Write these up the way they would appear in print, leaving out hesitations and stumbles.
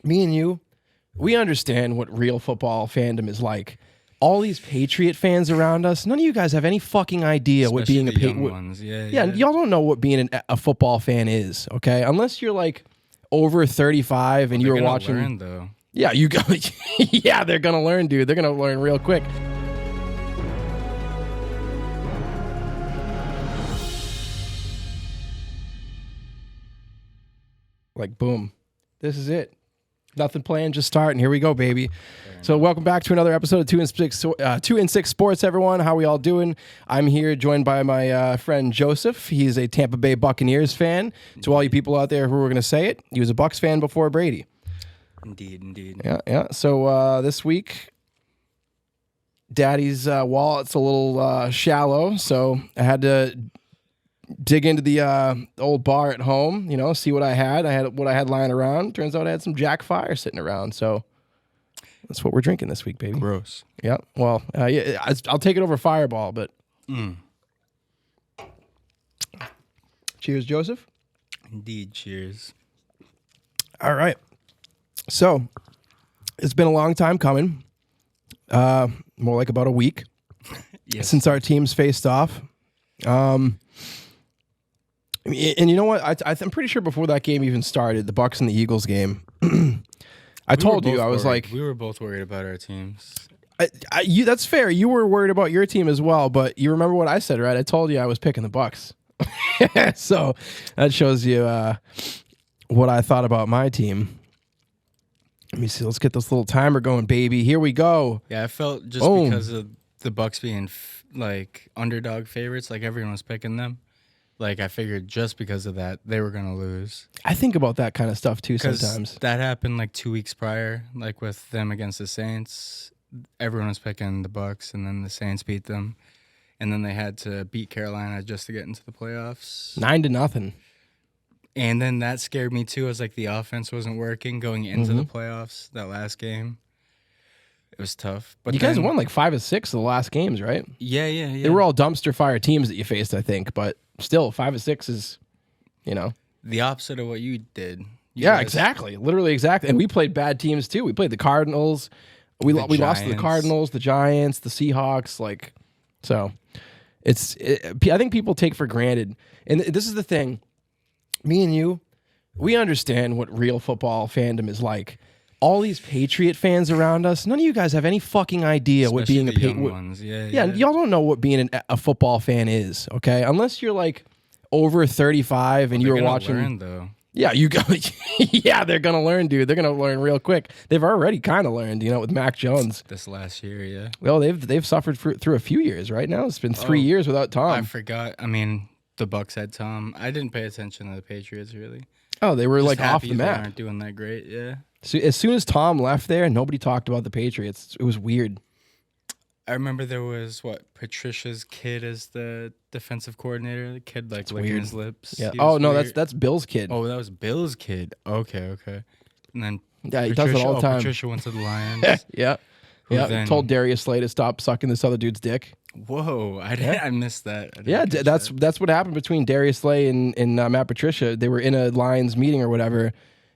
me and you, we understand what real football fandom is like. All these Patriot fans around us, none of you guys have any fucking idea what Especially being a the young Patriot. ones. Yeah, y'all don't know what being a football fan is, okay? Unless you're like over 35 and They're you're gonna watching. learn, though. Yeah, you go. Yeah, they're gonna learn, dude. They're gonna learn real quick. Like, boom, this is it. Nothing planned, just start, and here we go, baby. So welcome back to another episode of 2 and 6 Sports, everyone. How we all doing? I'm here joined by my friend Joseph. He's a Tampa Bay Buccaneers fan. To all you people out there who are going to say it, he was a Bucs fan before Brady. Indeed. Yeah. So this week, Daddy's wallet's a little shallow, so I had to dig into the old bar at home, see what I had. I had what I had lying around. Turns out I had some Jack Fire sitting around, so that's what we're drinking this week, baby. Gross. Yeah, well, I'll take it over Fireball, but cheers, Joseph. Indeed, cheers. All right. So it's been a long time coming, more like about a week since our teams faced off. And you know what? I'm pretty sure before that game even started, the Bucs and the Eagles game, I told you, I was like... We were both worried about our teams. That's fair. You were worried about your team as well, but you remember what I said, right? I told you I was picking the Bucs. So that shows you what I thought about my team. Let me see. Let's get this little timer going, baby. Here we go. Yeah, I felt just because of the Bucs being like underdog favorites, like everyone was picking them. Like, I figured just because of that, they were going to lose. I think about that kind of stuff, too, sometimes. That happened, like, 2 weeks prior, like, with them against the Saints. Everyone was picking the Bucs, and then the Saints beat them. And then they had to beat Carolina just to get into the playoffs. 9-0. And then that scared me, too, as, like, the offense wasn't working going into the playoffs, that last game. It was tough. But you guys won, like, 5 of 6 of the last games, right? Yeah. They were all dumpster fire teams that you faced, I think, but... Still, 5 of 6 is, the opposite of what you did. Exactly. Literally exactly. And we played bad teams, too. We played the Cardinals. We lost to the Cardinals, the Giants, the Seahawks. So I think people take for granted. And this is the thing. Me and you, we understand what real football fandom is like. All these Patriot fans around us, none of you guys have any fucking idea what being a Patriot. Yeah, y'all don't know what being a football fan is, okay? Unless you're like over 35 and you're watching. Learn, though. Yeah, you go. Yeah, they're gonna learn, dude. They're gonna learn real quick. They've already kind of learned, with Mac Jones. This last year, yeah. Well, they've suffered through a few years right now. It's been 3 years without Tom. I forgot. I mean, the Bucs had Tom. I didn't pay attention to the Patriots really. Oh, they were Just like off the they map. aren't doing that great, yeah. So as soon as Tom left there, nobody talked about the Patriots. It was weird. I remember there was, Patricia's kid as the defensive coordinator. The kid, licking his lips. Yeah. Oh, no, that's Bill's kid. Oh, that was Bill's kid. Okay. And then he does it all the time. Patricia went to the Lions. Yeah. Told Darius Slay to stop sucking this other dude's dick. Whoa, I missed that. That's what happened between Darius Slay and Matt Patricia. They were in a Lions meeting or whatever,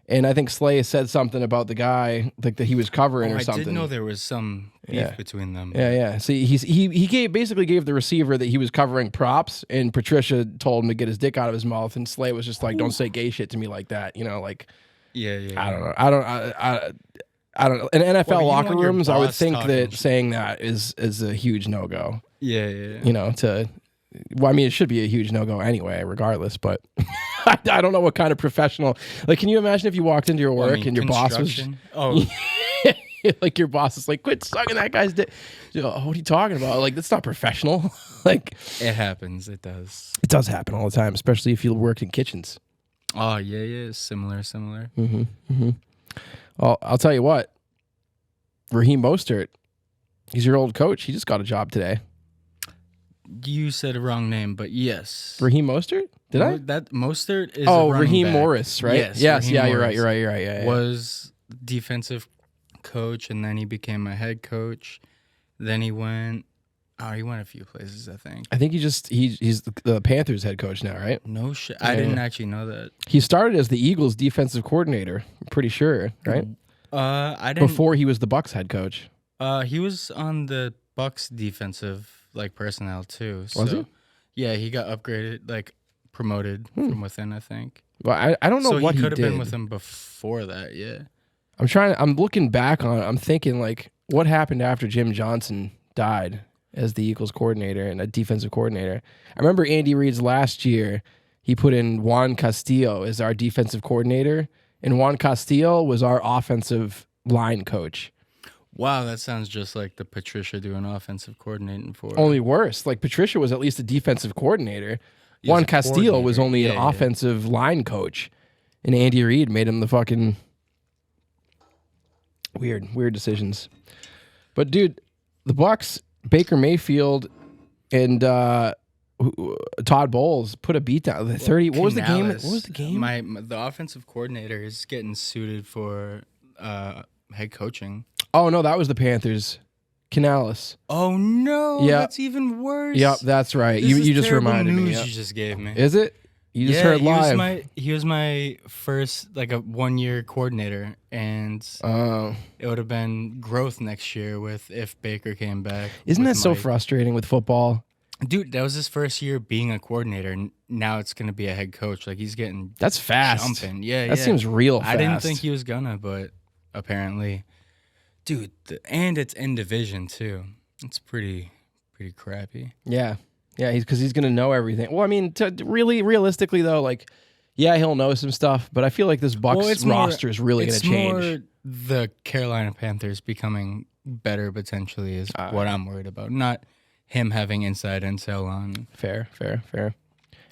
and I think Slay said something about the guy that he was covering or something. I did know there was some beef between them. Yeah. See, he basically gave the receiver that he was covering props, and Patricia told him to get his dick out of his mouth, and Slay was just like, "Don't say gay shit to me like that," Yeah. I don't know. In NFL locker rooms, I would think that shit. saying that is a huge no-go. Yeah. It should be a huge no-go anyway, regardless, but I don't know what kind of professional... can you imagine if you walked into your work and your boss was... Oh. Your boss is like, quit sucking that guy's dick. What are you talking about? That's not professional. It happens. It does. It does happen all the time, especially if you work in kitchens. Oh, yeah. Similar. Mm-hmm. Well, I'll tell you what. Raheem Mostert, he's your old coach. He just got a job today. You said a wrong name, but yes. Raheem Mostert? Did I? That Mostert is Raheem Morris, right? Yes. Raheem Yeah, Morris you're right. Yeah. Was defensive coach, and then he became a head coach. Then he went Oh, he went a few places, I think. I think he's the Panthers head coach now, right? No shit. I didn't actually know that. He started as the Eagles defensive coordinator. I'm pretty sure, right? I didn't. Before he was the Bucks head coach. He was on the Bucks defensive personnel too. Was he? Yeah, he got upgraded, promoted from within, I think. Well, I don't know what he could did. have been with him before that. Yeah. I'm looking back on it. I'm thinking what happened after Jim Johnson died as the Eagles coordinator and a defensive coordinator. I remember Andy Reid's last year, he put in Juan Castillo as our defensive coordinator, and Juan Castillo was our offensive line coach. Wow, that sounds just like the Patricia doing offensive coordinating for. Only worse. Patricia was at least a defensive coordinator. Juan Castillo was only an offensive line coach, and Andy Reid made him the fucking weird decisions. But dude, the Bucks, Baker Mayfield and Todd Bowles put a beat down. 30. What was the game? What was the game? The offensive coordinator is getting suited for head coaching. Oh no, that was the Panthers. Canales. Oh no, that's even worse. Yep, that's right. You just reminded me. You just gave me. Is it? You just heard live. He was my first a 1-year coordinator, and it would have been growth next year if Baker came back. Isn't that so frustrating with football? Dude, that was his first year being a coordinator, and now it's gonna be a head coach. He's getting that's fast. Jumping. Yeah, that seems real fast. I didn't think he was gonna, but apparently, dude. And it's in division too. It's pretty crappy. Yeah. Yeah, because he's going to know everything. Well, I mean, realistically, though, he'll know some stuff, but I feel like this Bucs roster is really going to change. It's more the Carolina Panthers becoming better, potentially, is what I'm worried about. Not him having inside intel on. Fair.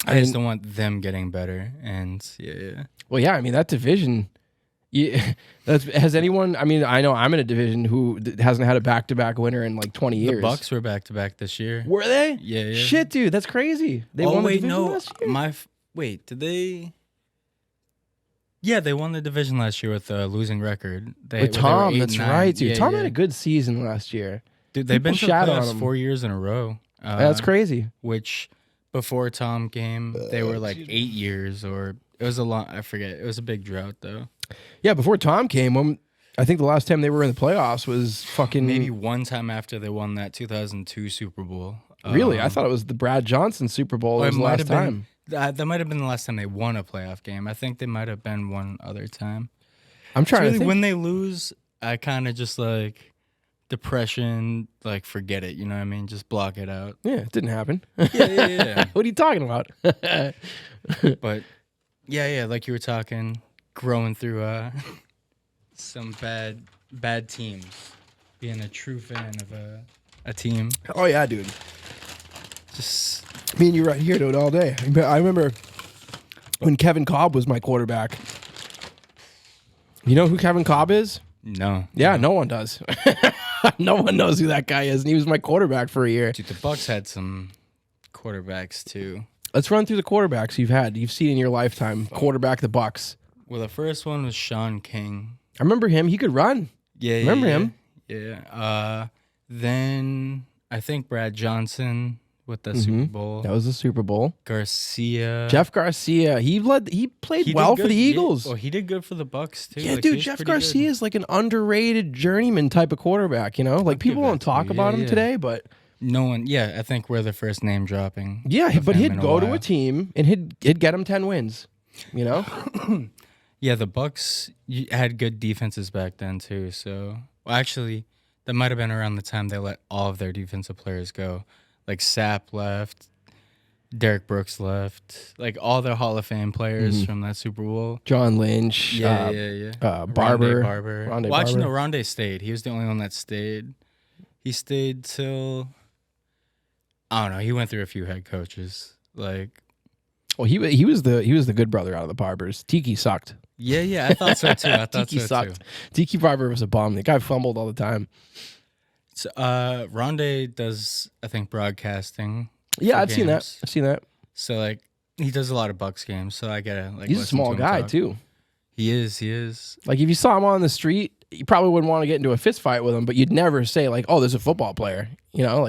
I just don't want them getting better, and yeah. Well, yeah, I mean, that division... Yeah, has anyone? I mean, I know I'm in a division who hasn't had a back-to-back winner in 20 years. The Bucks were back-to-back this year. Were they? Yeah. Shit, dude, that's crazy. They won the division last year? Did they? Yeah, they won the division last year with a losing record. With Tom, that's right, dude. Yeah, Tom had a good season last year. Dude, they've been to the playoffs 4 years in a row. That's crazy. Which, before Tom came, they were 8 years, or it was a long. I forget. It was a big drought though. Yeah, before Tom came, I think the last time they were in the playoffs was fucking... Maybe one time after they won that 2002 Super Bowl. Really? I thought it was the Brad Johnson Super Bowl was the last time. That might have been the last time they won a playoff game. I think they might have been one other time. I'm trying to think. When they lose, I kind of just depression, forget it. You know what I mean? Just block it out. Yeah, it didn't happen. Yeah. What are you talking about? But, yeah, like you were talking... growing through some bad teams, being a true fan of a team. Oh yeah, dude. Just me and you right here, dude, all day. I remember when Kevin Kolb was my quarterback. You know who Kevin Kolb is? No. Yeah, no one does. No one knows who that guy is, and he was my quarterback for a year. Dude, the Bucs had some quarterbacks too. Let's run through the quarterbacks you've seen in your lifetime. Quarterback the Bucs. Well, the first one was Sean King. I remember him. He could run. Yeah, remember him? Yeah. Then I think Brad Johnson with the Super Bowl. That was the Super Bowl. Jeff Garcia. He played well for the Eagles. Yeah. Oh, he did good for the Bucs too. Yeah, dude. Jeff Garcia is an underrated journeyman type of quarterback. You know, people don't talk about him today, but no one. Yeah, I think we're the first name dropping. Yeah, but he'd go to a team and he'd get him 10 wins. You know. Yeah, the Bucs had good defenses back then too. So, actually, that might have been around the time they let all of their defensive players go. Sapp left, Derek Brooks left, all their Hall of Fame players from that Super Bowl. John Lynch, Yeah. Barber. Actually, no, Rondé stayed. He was the only one that stayed. He stayed till I don't know. He went through a few head coaches. Well, he was the good brother out of the Barbers. Tiki sucked. Yeah, I thought so too. Tiki sucked. Tiki Barber was a bum. The guy fumbled all the time. So, Rondé does, I think, broadcasting. Yeah, I've seen that. So he does a lot of Bucs games. So I get it. He's a small guy too. He is. If you saw him on the street, you probably wouldn't want to get into a fist fight with him, but you'd never say oh, there's a football player. You know,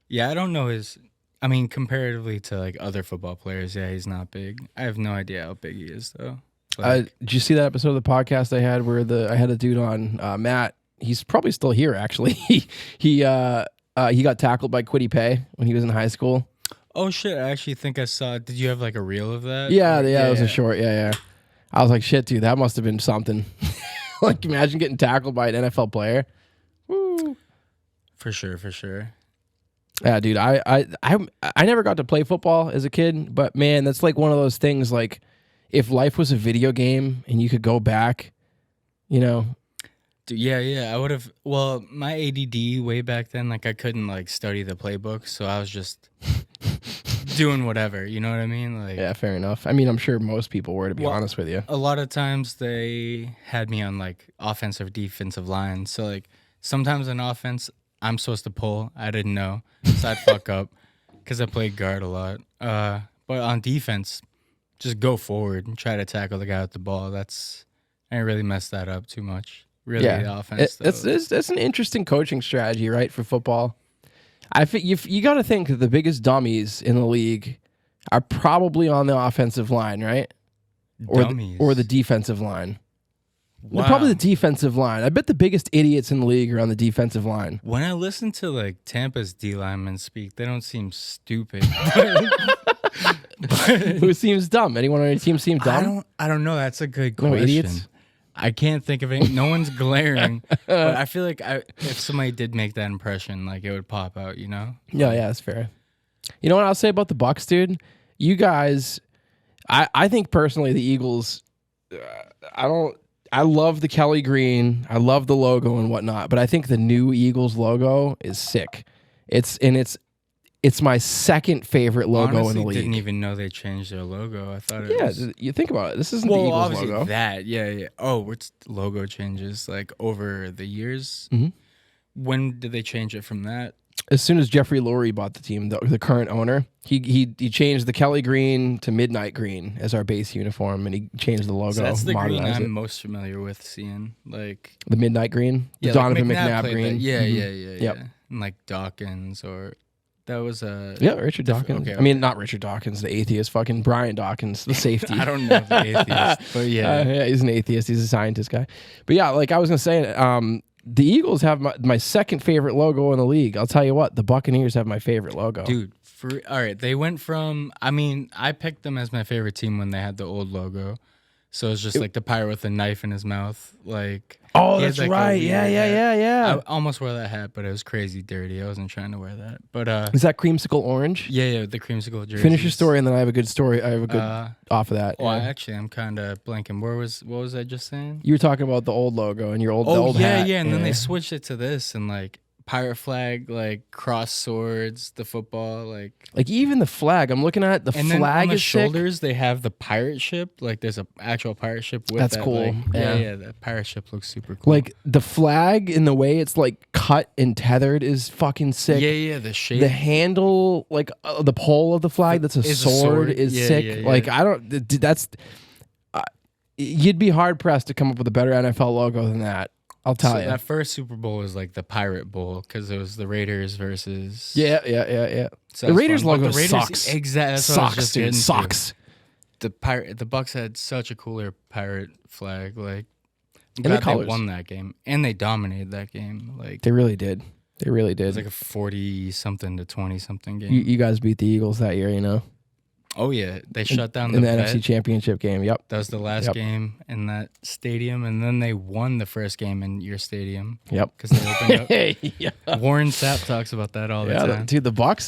Yeah, I don't know his. I mean, comparatively to like other football players, yeah, he's not big. I have no idea how big he is though. Did you see that episode of the podcast I had where I had a dude on, Matt? He's probably still here actually. He got tackled by Quiddy Pay when he was in high school. Oh shit! I actually think I saw. Did you have like a reel of that? Yeah, it was a short. Yeah. I was like, shit, dude, that must have been something. Like, imagine getting tackled by an NFL player. Woo. For sure. Yeah, dude, I never got to play football as a kid, but man, that's like one of those things. Like, if life was a video game and you could go back, you know. Dude, yeah, I would have. Well, my ADD way back then, like I couldn't like study the playbook, so I was just doing whatever. You know what I mean? Like, yeah, fair enough. I mean, I'm sure most people were, to be honest with you. A lot of times they had me on like offensive, defensive line. So like sometimes on offense, I'm supposed to pull. I didn't know, so I'd fuck up because I played guard a lot. But on defense, just go forward and try to tackle the guy with the ball. I didn't really mess that up too much. Really, the offense. It's an interesting coaching strategy, right, for football. I think you got to think that the biggest dummies in the league are probably on the offensive line, right? Or the defensive line. Wow. They're probably the defensive line. I bet the biggest idiots in the league are on the defensive line. When I listen to like Tampa's D linemen speak, they don't seem stupid. Who seems dumb? Anyone on your team seem dumb? I don't know. That's a good question. No idiots? I can't think of it. No one's glaring. But I feel like if somebody did make that impression, like it would pop out, you know? Yeah, that's fair. You know what I'll say about the Bucks, dude? You guys, I think personally the Eagles, I love the Kelly green. I love the logo and whatnot, but I think the new Eagles logo is sick. It's my second favorite logo Honestly, in the league. Didn't even know they changed their logo. I thought it was... Yeah, you think about it. This isn't the Eagles obviously logo. That, yeah. Oh, it's logo changes like over the years. Mm-hmm. When did they change it from that? As soon as Jeffrey Lurie bought the team, the current owner, he changed the Kelly green to midnight green as our base uniform, and he changed the logo. So that's the green I'm most familiar with seeing, like the midnight green, the Donovan McNabb green. That. Yeah, mm-hmm. yeah. And like Dawkins or that was a Richard Dawkins. Okay. I mean, not Richard Dawkins, the atheist, fucking Brian Dawkins, the safety. I don't know the atheist, but yeah, he's an atheist. He's a scientist guy. But yeah, like I was gonna say, the Eagles have my second favorite logo in the league. I'll tell you what, the Buccaneers have my favorite logo. Dude, all right, they went from, I mean, I picked them as my favorite team when they had the old logo. So it's just like the pirate with a knife in his mouth. Like, oh, that's like right. Yeah. I almost wore that hat, but it was crazy dirty. I wasn't trying to wear that. But is that creamsicle orange? Yeah, the creamsicle jersey. Finish your story, and then I have a good story. I have a good off of that. Well, actually, I'm kind of blanking. What was I just saying? You were talking about the old logo and your old hat. Yeah, and then they switched it to this and like pirate flag, like cross swords, the football, like even the flag. I'm looking at the flag. Then on the is shoulders, sick. They have the pirate ship. Like there's an actual pirate ship with that's that. Cool. Like, yeah. That pirate ship looks super cool. Like the flag in the way it's like cut and tethered is fucking sick. Yeah. The shape, the handle, like the pole of the flag that's a sword is sick. Yeah. Like I don't. That's you'd be hard pressed to come up with a better NFL logo than that. I'll tell you. That first Super Bowl was like the Pirate Bowl because it was the Raiders versus. Yeah. So the Raiders logo sucks. Exactly. Sucks, dude. Sucks. The Bucs had such a cooler pirate flag. Like, and the colors. They won that game and they dominated that game. Like they really did. It was like a 40-something to 20-something game. You guys beat the Eagles that year, you know. Oh yeah, they shut down in the NFC Championship game. Yep, that was the last game in that stadium, and then they won the first game in your stadium. Yep, because they opened up. Warren Sapp talks about that all the time. Dude, the Bucs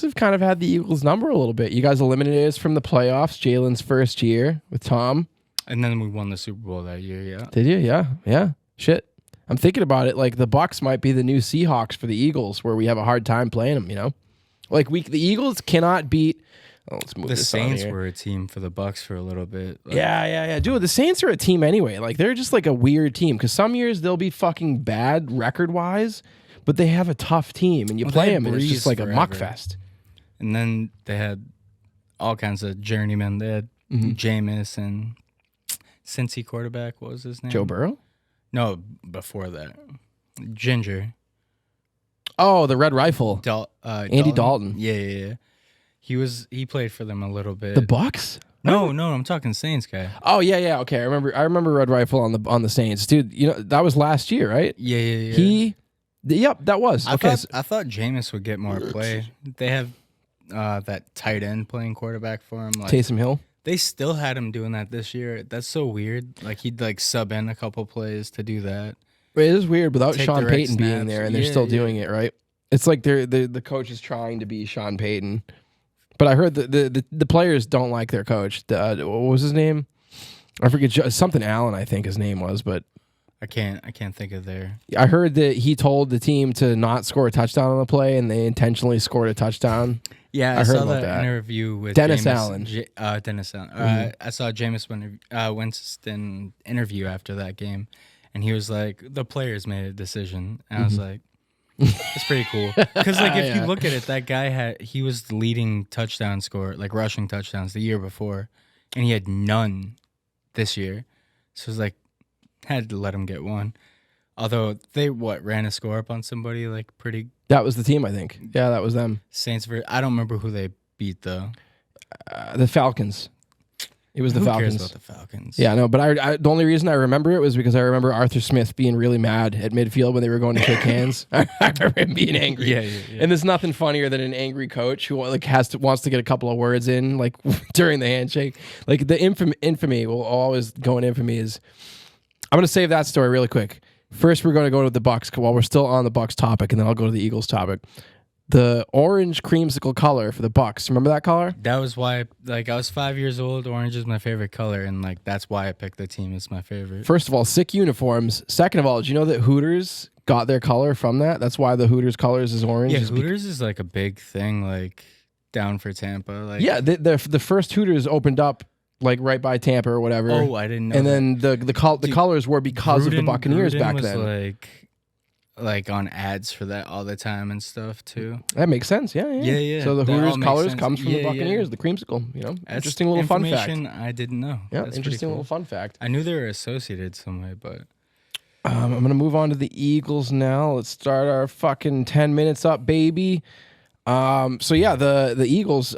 have kind of had the Eagles number a little bit. You guys eliminated us from the playoffs, Jalen's first year with Tom, and then we won the Super Bowl that year. Yeah, did you? Yeah. Shit, I'm thinking about it. Like the Bucs might be the new Seahawks for the Eagles, where we have a hard time playing them. You know, like the Eagles cannot beat. Oh, let's move the this Saints on here. were a team for the Bucs for a little bit. Like, yeah. Dude, the Saints are a team anyway. Like they're just like a weird team because some years they'll be fucking bad record wise, but they have a tough team and you play them and it's just like a muck fest. And then they had all kinds of journeymen. They had Jameis and Cincy quarterback. What was his name? Joe Burrow? No, before that, Ginger. Oh, the Red Rifle. Andy Dalton. Yeah. He played for them a little bit. The Bucks? No, I'm talking Saints guy. Oh yeah. Okay, I remember Red Rifle on the Saints, dude. You know that was last year, right? Yeah. Yep, that was. I thought Jameis would get more play. They have that tight end playing quarterback for him, like Taysom Hill. They still had him doing that this year. That's so weird. Like he'd like sub in a couple plays to do that. It is weird without Sean Payton snaps. being there, and they're still doing it, right? It's like the coach is trying to be Sean Payton. But I heard the players don't like their coach. What was his name? I forget, something Allen, I think his name was, but I can't think of their. I heard that he told the team to not score a touchdown on the play, and they intentionally scored a touchdown. Yeah, I saw that interview with Dennis Allen. Dennis Allen. I saw Jameis Winston interview after that game, and he was like, "The players made a decision," and I was like, "That's pretty cool." Because like if you look at it, that guy he was the leading touchdown scorer, like rushing touchdowns the year before, and he had none this year. So it was like had to let him get one. Although they ran a score up on somebody like pretty. That was the team, I think. Yeah, that was them. Saints. I don't remember who they beat though. The Falcons. It was the Falcons. Who cares about the Falcons? Yeah, no, but I the only reason I remember it was because I remember Arthur Smith being really mad at midfield when they were going to shake hands. I remember him being angry. Yeah. And there's nothing funnier than an angry coach who like wants to get a couple of words in like during the handshake. Like the infamy will always go in infamy is. I'm going to save that story really quick. First, we're going to go to the Bucks while we're still on the Bucks topic, and then I'll go to the Eagles topic. The orange creamsicle color for the Bucks. Remember that color? That was why, like, I was 5 years old. Orange is my favorite color, and like that's why I picked the team as my favorite. First of all, sick uniforms. Second of all, did you know that Hooters got their color from that? That's why the Hooters colors is orange. Yeah, Hooters is like a big thing, like down for Tampa. Like, yeah, the first Hooters opened up like right by Tampa or whatever. Oh, I didn't know. And then the colors were because of the Buccaneers back was then. Like on ads for that all the time and stuff too. That makes sense. Yeah. So the Hooters colors comes from the Buccaneers, the creamsicle. You know, that's interesting little fun fact. I didn't know. Yeah, that's interesting little fun fact. I knew they were associated some way, but I'm gonna move on to the Eagles now. Let's start our fucking 10 minutes up, baby. So yeah, the Eagles.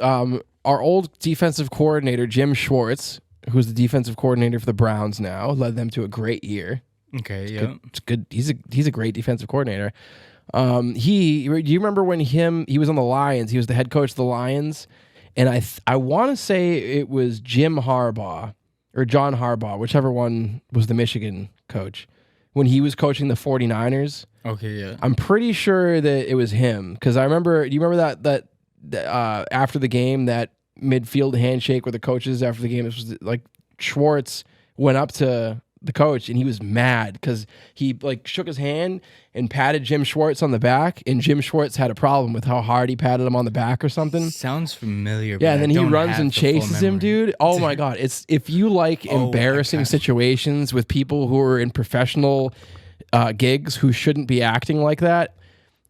Our old defensive coordinator, Jim Schwartz, who's the defensive coordinator for the Browns now, led them to a great year. Okay, It's good. He's a great defensive coordinator. Do you remember when he was on the Lions? He was the head coach of the Lions, and I want to say it was Jim Harbaugh or John Harbaugh, whichever one was the Michigan coach, when he was coaching the 49ers. Okay, yeah. I'm pretty sure that it was him because I remember. Do you remember that after the game, that midfield handshake with the coaches after the game? This was like Schwartz went up to the coach and he was mad because he like shook his hand and patted Jim Schwartz on the back, and Jim Schwartz had a problem with how hard he patted him on the back or something. Sounds familiar. Yeah, and then he runs and chases him, dude. Oh my god, it's if you like embarrassing situations with people who are in professional gigs who shouldn't be acting like that.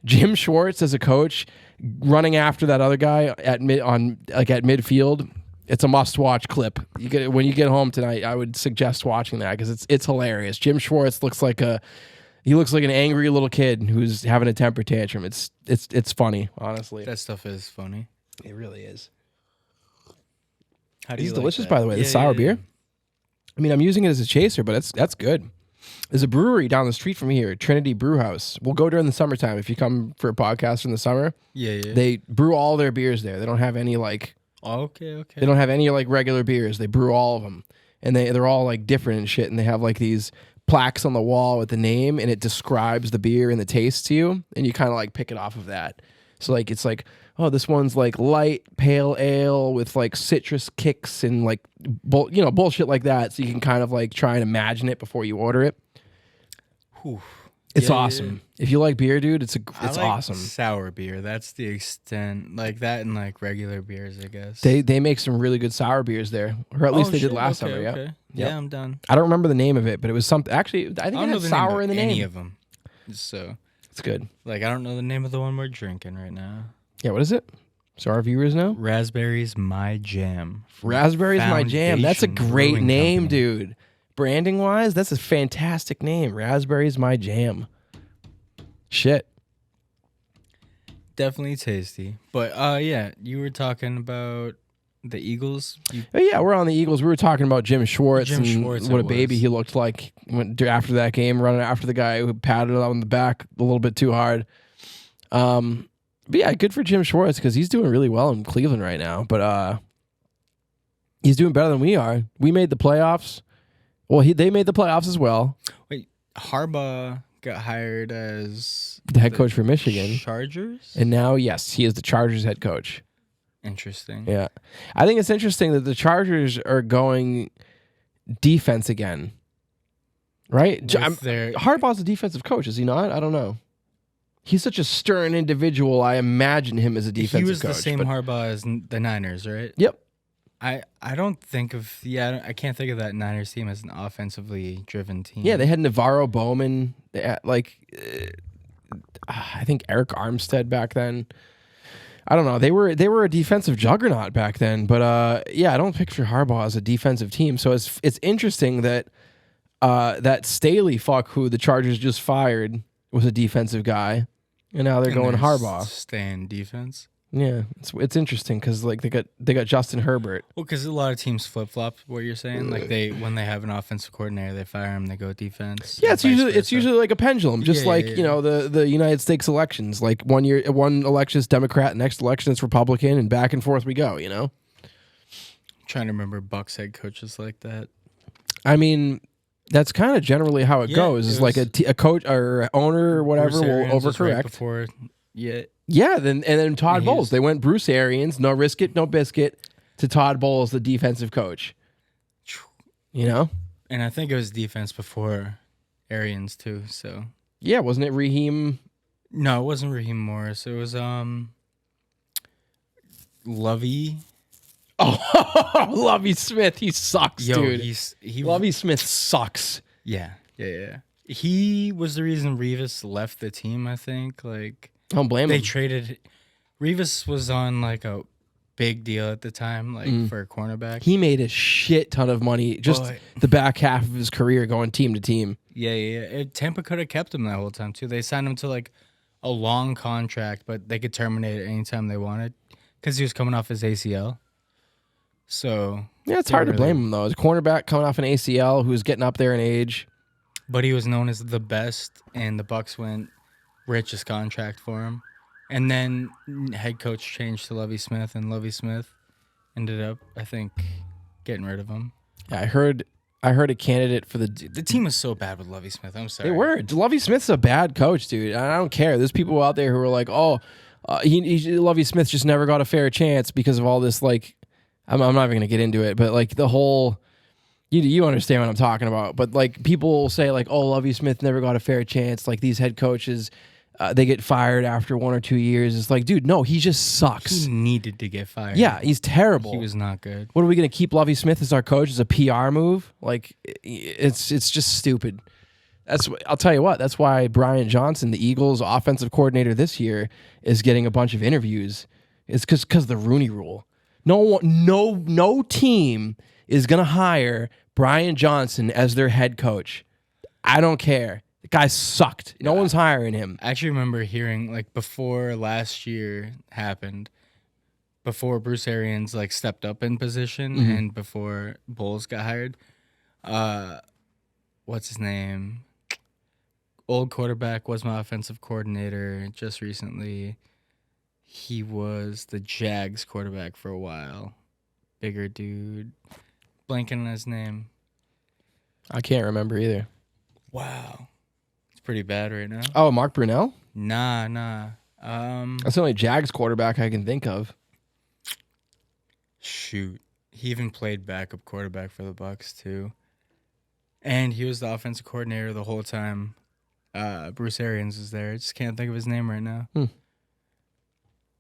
Jim Schwartz as a coach running after that other guy at midfield, it's a must-watch clip. When you get home tonight, I would suggest watching that because it's hilarious. Jim Schwartz looks like an angry little kid who's having a temper tantrum. It's funny, honestly. That stuff is funny. It really is. How do you It's like delicious, that? by the way. The sour beer. I mean, I'm using it as a chaser, but that's good. There's a brewery down the street from here, Trinity Brew House. We'll go during the summertime if you come for a podcast in the summer. Yeah. They brew all their beers there. They don't have any like. Okay. They don't have any like regular beers. They brew all of them, and they're all like different and shit. And they have like these plaques on the wall with the name, and it describes the beer and the taste to you, and you kind of like pick it off of that. So like it's like, oh, this one's like light pale ale with like citrus kicks and like bullshit like that. So you can kind of like try and imagine it before you order it. Whew. It's awesome. If you like beer, dude, it's I like awesome. Sour beer. That's the extent. Like that and like regular beers, I guess. They make some really good sour beers there, or at least they did last summer. Yeah. Yeah, I'm done. I don't remember the name of it, but it was something. Actually, I think I it don't know had the sour name in the of any name. of them. So It's good. like I don't know the name of the one we're drinking right now. Yeah, what is it? So our viewers know. Raspberries My Jam. Raspberries My Jam. That's a Foundation great Brewing name, Company. dude. Branding wise, that's a fantastic name. Raspberries My Jam. Shit. Definitely tasty. But yeah, you were talking about the Eagles. Yeah, we're on the Eagles. We were talking about Jim Schwartz and what a baby he looked like after that game, running after the guy who patted on the back a little bit too hard. But yeah, good for Jim Schwartz because he's doing really well in Cleveland right now. But he's doing better than we are. We made the playoffs. Well, they made the playoffs as well. Wait, Harbaugh got hired as the head coach for Michigan. Chargers? And now, yes, he is the Chargers head coach. Interesting. Yeah. I think it's interesting that the Chargers are going defense again. Right? Harbaugh's a defensive coach, is he not? I don't know. He's such a stern individual. I imagine him as a defensive coach. He was the same Harbaugh as the Niners, right? Yep. I don't think of I can't think of that Niners team as an offensively driven team. Yeah, they had Navarro Bowman, I think Eric Armstead back then. I don't know. They were a defensive juggernaut back then, but I don't picture Harbaugh as a defensive team. So it's interesting that that Staley fuck who the Chargers just fired was a defensive guy, and now they're going Harbaugh. Staying defense. Yeah, it's interesting because like they got Justin Herbert. Well, because a lot of teams flip flop. What you're saying, like when they have an offensive coordinator, they fire him, they go defense. Yeah, it's usually like a pendulum, just the United States elections. Like one election is Democrat, next election is Republican, and back and forth we go. I'm trying to remember Bucks head coaches like that. I mean, that's kind of generally how it goes. It's like a coach or owner or whatever will overcorrect. Right before, yeah. Then Todd Bowles. They went Bruce Arians, no risk it, no biscuit, to Todd Bowles, the defensive coach. And I think it was defense before Arians too. So yeah, wasn't it Raheem? No, it wasn't Raheem Morris. It was Lovey. Oh, Lovey Smith, he sucks, dude. Lovey Smith sucks. Yeah. He was the reason Revis left the team, I think. Like, don't blame him. They traded. Revis was on like a big deal at the time, like for a cornerback. He made a shit ton of money just the back half of his career going team to team. Yeah. Tampa could have kept him that whole time too. They signed him to like a long contract, but they could terminate it anytime they wanted because he was coming off his ACL. So yeah, it's hard to blame him though. As a cornerback coming off an ACL who's getting up there in age. But he was known as the best, and the Bucks went richest contract for him. And then head coach changed to Lovie Smith, and Lovie Smith ended up, I think, getting rid of him. Yeah, I heard a candidate for the team was so bad with Lovie Smith. I'm sorry. They were. Lovie Smith's a bad coach, dude. I don't care. There's people out there who are like, oh, Lovie Smith just never got a fair chance because of all this. Like, I'm not even gonna get into it, but like the whole. You understand what I'm talking about, but like people will say like, oh, Lovie Smith never got a fair chance. Like these head coaches, they get fired after 1 or 2 years. It's like, dude, no, he just sucks. He needed to get fired. Yeah, he's terrible. He was not good. What are we going to keep Lovie Smith as our coach as a PR move? Like, it's just stupid. I'll tell you what. That's why Brian Johnson, the Eagles' offensive coordinator this year, is getting a bunch of interviews. It's because the Rooney Rule. No team is going to hire Brian Johnson as their head coach. I don't care. The guy sucked. No one's hiring him. I actually remember hearing, like, before last year happened, before Bruce Arians, like, stepped up in position and before Bowles got hired, what's his name? Old quarterback was my offensive coordinator just recently. He was the Jags quarterback for a while. Bigger dude. Blanking on his name. I can't remember either. Wow. It's pretty bad right now. Oh, Mark Brunell? Nah. That's the only Jags quarterback I can think of. Shoot. He even played backup quarterback for the Bucks too. And he was the offensive coordinator the whole time Bruce Arians was there. I just can't think of his name right now.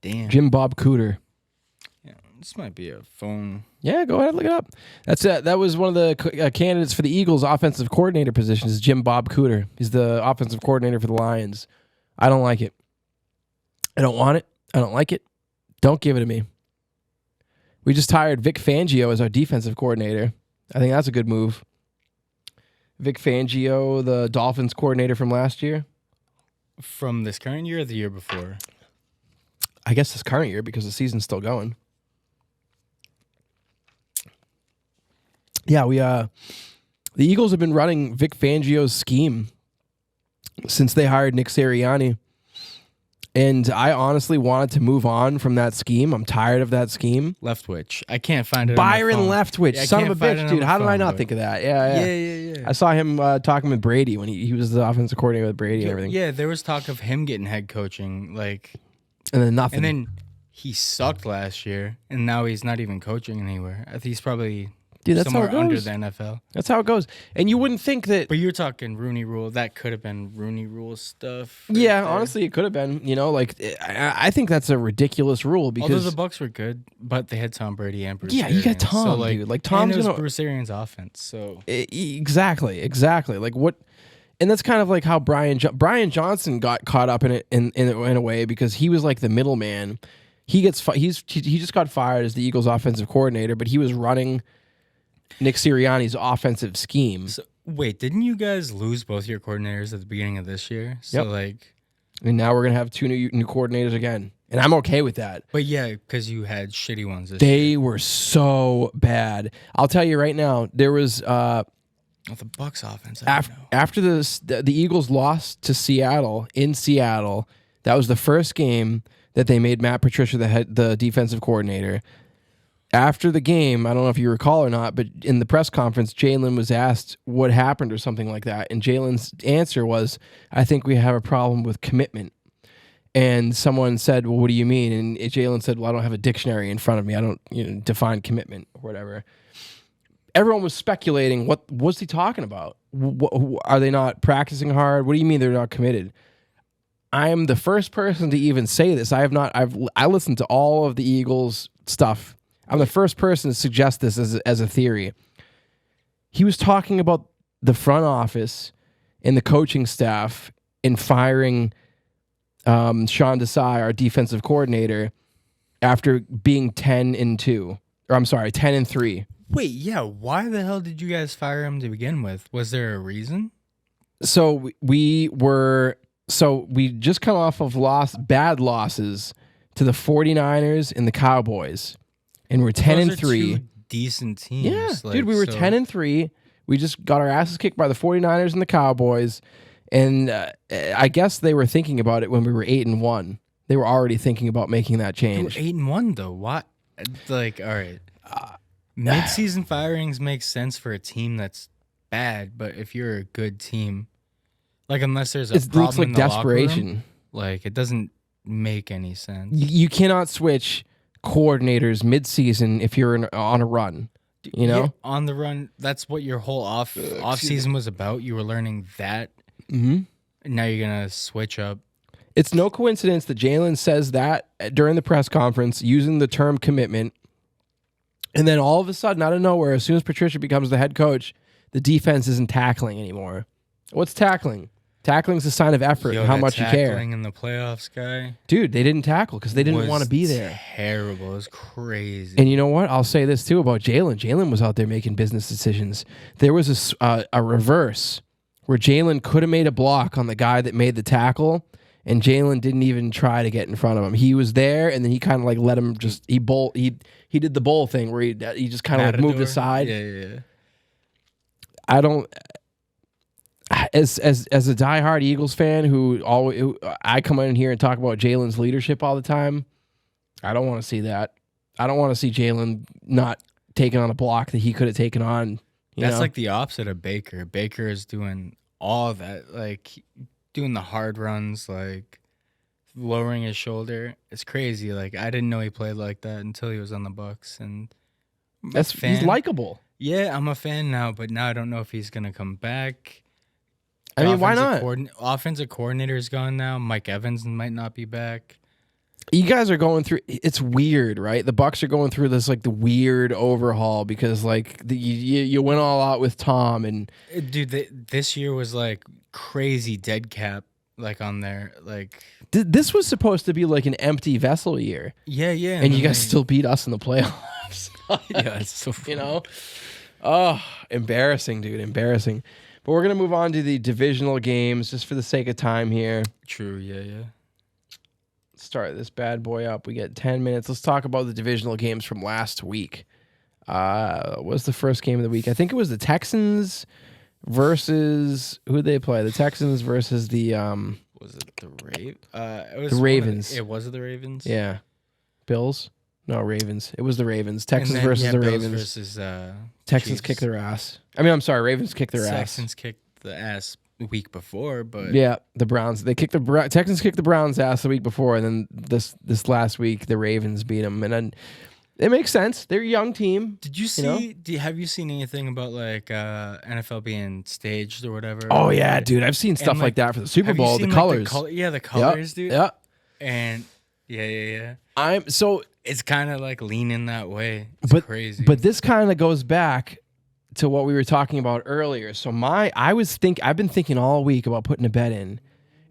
Damn. Jim Bob Cooter. Yeah, this might be a phone. Yeah, go ahead, look it up. That's it. That was one of the candidates for the Eagles' offensive coordinator position. Is Jim Bob Cooter. He's the offensive coordinator for the Lions. I don't like it. I don't want it. I don't like it. Don't give it to me. We just hired Vic Fangio as our defensive coordinator. I think that's a good move. Vic Fangio, the Dolphins coordinator from last year. From this current year or the year before? I guess this current year because the season's still going. Yeah, the Eagles have been running Vic Fangio's scheme since they hired Nick Sirianni. And I honestly wanted to move on from that scheme. I'm tired of that scheme. Leftwich. I can't find it. Byron on my phone. Leftwich, Yeah, son of a bitch, dude. How did I not think of that? Yeah. I saw him talking with Brady when he was the offensive coordinator with Brady and everything. Yeah, there was talk of him getting head coaching, like, and then nothing. And then he sucked last year, and now he's not even coaching anywhere. I think he's probably somewhere under the NFL. That's how it goes. And you wouldn't think that. But you're talking Rooney Rule. That could have been Rooney Rule stuff. Yeah, honestly, it could have been. You know, like I think that's a ridiculous rule because although the Bucs were good, but they had Tom Brady and Bruce. Yeah, Arians. You got Tom, so, like, dude. Like Tom's and it was Bruce Arians' offense. So exactly. Like what? And that's kind of like how Brian Johnson got caught up in it in a way because he was like the middleman. He just got fired as the Eagles' offensive coordinator, but he was running Nick Sirianni's offensive scheme. So, wait, didn't you guys lose both your coordinators at the beginning of this year? So and now we're gonna have two new coordinators again, and I'm okay with that. But yeah, because you had shitty ones. They were so bad. I'll tell you right now. There was the Bucs offense. After the Eagles lost to Seattle in Seattle, that was the first game that they made Matt Patricia the defensive coordinator. After the game, I don't know if you recall or not, but in the press conference, Jalen was asked what happened or something like that. And Jalen's answer was, I think we have a problem with commitment. And someone said, well, what do you mean? And Jalen said, well, I don't have a dictionary in front of me. I don't define commitment or whatever. Everyone was speculating, what was he talking about? Are they not practicing hard? What do you mean they're not committed? I am the first person to even say this. I listened to all of the Eagles stuff. I'm the first person to suggest this as a theory. He was talking about the front office and the coaching staff in firing Sean Desai, our defensive coordinator, after being 10-2. Or I'm sorry, 10-3. Wait, yeah. Why the hell did you guys fire him to begin with? Was there a reason? So we just come off of bad losses to the 49ers and the Cowboys. And we're 10-3. Decent teams. Yeah, dude, we were 10-3. We just got our asses kicked by the 49ers and the Cowboys. And I guess they were thinking about it when we were 8-1. They were already thinking about making that change. 8-1 though. What? Like, all right. Mid-season firings make sense for a team that's bad, but if you're a good team, like unless there's a problem looks like in the desperation. Locker room, like it doesn't make any sense. You cannot switch coordinators mid-season if you're on a run. You know, on the run. That's what your whole off season was about. You were learning that. Mm-hmm. And now you're gonna switch up. It's no coincidence that Jalen says that during the press conference using the term commitment. And then all of a sudden, out of nowhere, as soon as Patricia becomes the head coach, the defense isn't tackling anymore. What's tackling? Tackling's a sign of effort and how much you care. Tackling in the playoffs, guy. Dude, they didn't tackle because they didn't want to be there. Terrible. It was crazy. And you know what? I'll say this too about Jalen. Jalen was out there making business decisions. There was a reverse where Jalen could have made a block on the guy that made the tackle, and Jalen didn't even try to get in front of him. He was there, and then he kind of like let him just he did the bowl thing where he just kind of like moved aside. Yeah. I don't. As a diehard Eagles fan who I come in here and talk about Jalen's leadership all the time, I don't want to see that. I don't want to see Jalen not taking on a block that he could have taken on. That's like the opposite of Baker. Baker is doing all that, like doing the hard runs, like lowering his shoulder. It's crazy. Like I didn't know he played like that until he was on the Bucs, and he's likable. Yeah, I'm a fan now, but now I don't know if he's gonna come back. I mean, why not? Offensive coordinator is gone now. Mike Evans might not be back. You guys are going through. It's weird, right? The Bucs are going through this like the weird overhaul because like you went all out with Tom and dude. This year was like crazy dead cap, like on there. Like this was supposed to be like an empty vessel year. Yeah. And you guys still beat us in the playoffs. Yeah, it's so funny. You know. Oh, embarrassing, dude. Embarrassing. But we're going to move on to the divisional games just for the sake of time here. True, yeah. start this bad boy up. We get 10 minutes. Let's talk about the divisional games from last week. What was the first game of the week? I think it was the Texans versus who did they play? The Texans versus the Was it the Ravens. It was the Ravens. Yeah, Bills. No, Ravens. It was the Ravens. Texans versus the Bills Ravens. Versus Texans kicked their ass. I mean, I'm sorry, Ravens kicked their ass. Texans kicked the ass the week before, but yeah, the Browns. They kicked the Texans kicked the Browns' ass the week before, and then this last week the Ravens beat them, and then it makes sense. They're a young team. Did you see? Have you seen anything about like NFL being staged or whatever? Oh yeah, dude, I've seen stuff like that for the Super Bowl. The colors, the colors, dude. Yeah, and yeah. It's kind of like leaning that way. It's crazy. But this kind of goes back to what we were talking about earlier. So I've been thinking all week about putting a bet in,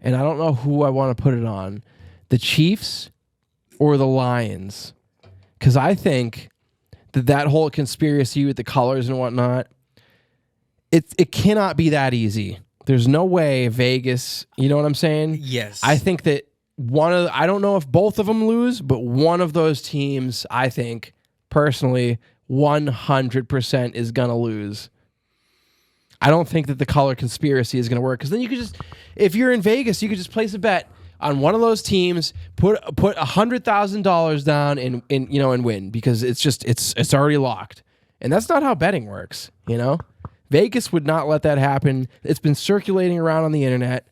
and I don't know who I want to put it on, the Chiefs or the Lions, because I think that whole conspiracy with the colors and whatnot, it cannot be that easy. There's no way Vegas. You know what I'm saying? Yes. I think that I don't know if both of them lose, but one of those teams, I think, personally, 100% is going to lose. I don't think that the color conspiracy is going to work, because then you could just, if you're in Vegas, you could just place a bet on one of those teams, put $100,000 down and win, because it's already locked. And that's not how betting works, Vegas would not let that happen. It's been circulating around on the internet.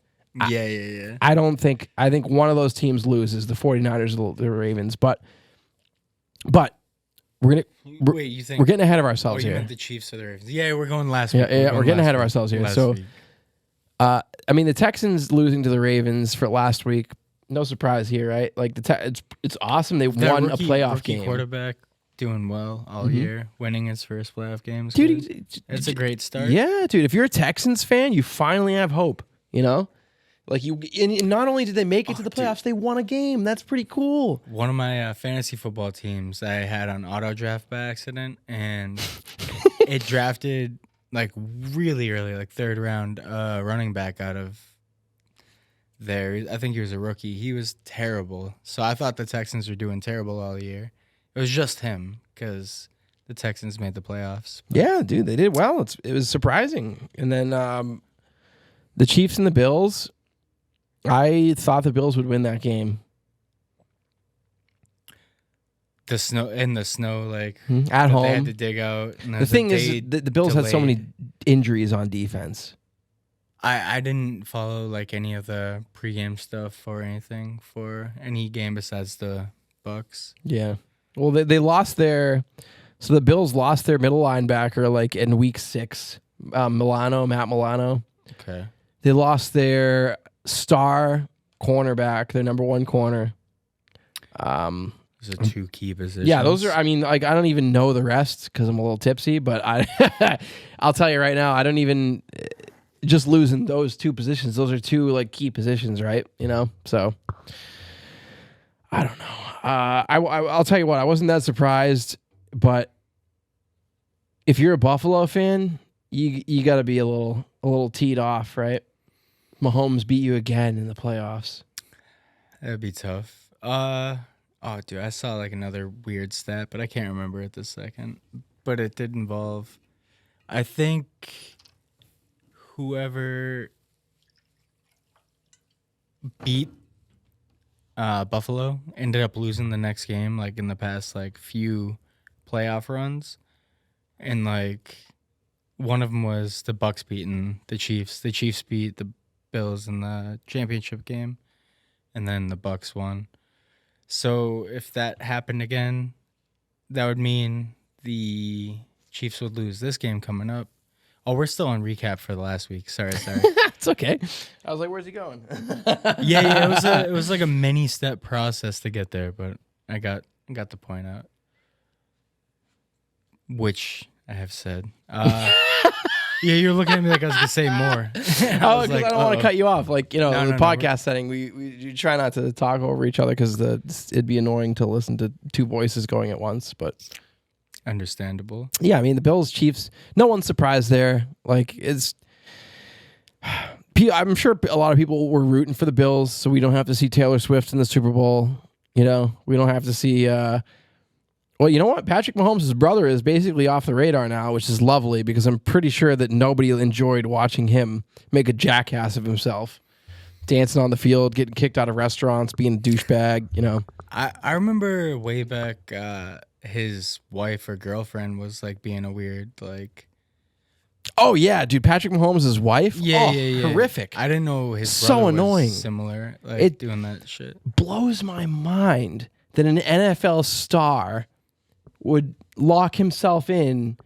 Yeah. I think one of those teams loses, the 49ers or the Ravens, but we're getting ahead of ourselves here. Meant the Chiefs or the Ravens? Yeah, we're going last week. Yeah, we're getting ahead of ourselves here. So, I mean, the Texans losing to the Ravens for last week, no surprise here, right? Like it's awesome. They won a playoff game. Quarterback doing well all year, winning his first playoff games. Dude, it's a great start. Yeah, dude. If you're a Texans fan, you finally have hope. Like and not only did they make it to the playoffs, they won a game. That's pretty cool. One of my fantasy football teams I had on auto draft by accident, and it drafted like really early, like third round running back out of there. I think he was a rookie. He was terrible. So I thought the Texans were doing terrible all year. It was just him because the Texans made the playoffs. Yeah, dude, they did well. It was surprising. And then the Chiefs and the Bills. I thought the Bills would win that game. The snow, like at home, they had to dig out. And the thing is, the Bills had so many injuries on defense. I didn't follow like any of the pregame stuff or anything for any game besides the Bucks. Yeah, well, they lost the Bills lost their middle linebacker like in week 6, Matt Milano. Okay, they lost their star cornerback, their number 1 corner. Those are 2 key positions. Yeah, those are. I mean, like I don't even know the rest because I'm a little tipsy. But I'll tell you right now, I don't even just losing those 2 positions. Those are 2 like key positions, right? So I don't know. I'll tell you what, I wasn't that surprised, but if you're a Buffalo fan, you got to be a little teed off, right? Mahomes beat you again in the playoffs. That'd be tough. Dude, I saw like another weird stat, but I can't remember it this second. But it did involve, I think, whoever beat Buffalo ended up losing the next game, like in the past like few playoff runs, and like one of them was the Bucks beating the Chiefs. The Chiefs beat the Bills in the championship game, and then the Bucks won. So if that happened again, that would mean the Chiefs would lose this game coming up. Oh, we're still on recap for the last week. Sorry. It's okay. I was like, "Where's he going?" Yeah. It was like a many step process to get there, but I got the point out, which I have said. Yeah, you're looking at me like I was gonna say more. Because I don't want to cut you off. Like, the podcast setting, we try not to talk over each other because it'd be annoying to listen to 2 voices going at once. But understandable. Yeah, I mean the Bills, Chiefs. No one's surprised there. Like I'm sure a lot of people were rooting for the Bills, so we don't have to see Taylor Swift in the Super Bowl. You know, we don't have to see. Well, you know what? Patrick Mahomes' brother is basically off the radar now, which is lovely because I'm pretty sure that nobody enjoyed watching him make a jackass of himself, dancing on the field, getting kicked out of restaurants, being a douchebag. You know, I remember way back, his wife or girlfriend was like being a weird like. Oh yeah, dude, Patrick Mahomes' wife. Yeah, horrific. I didn't know his so brother annoying. Was similar, like doing that shit. Blows my mind that an NFL star would lock himself in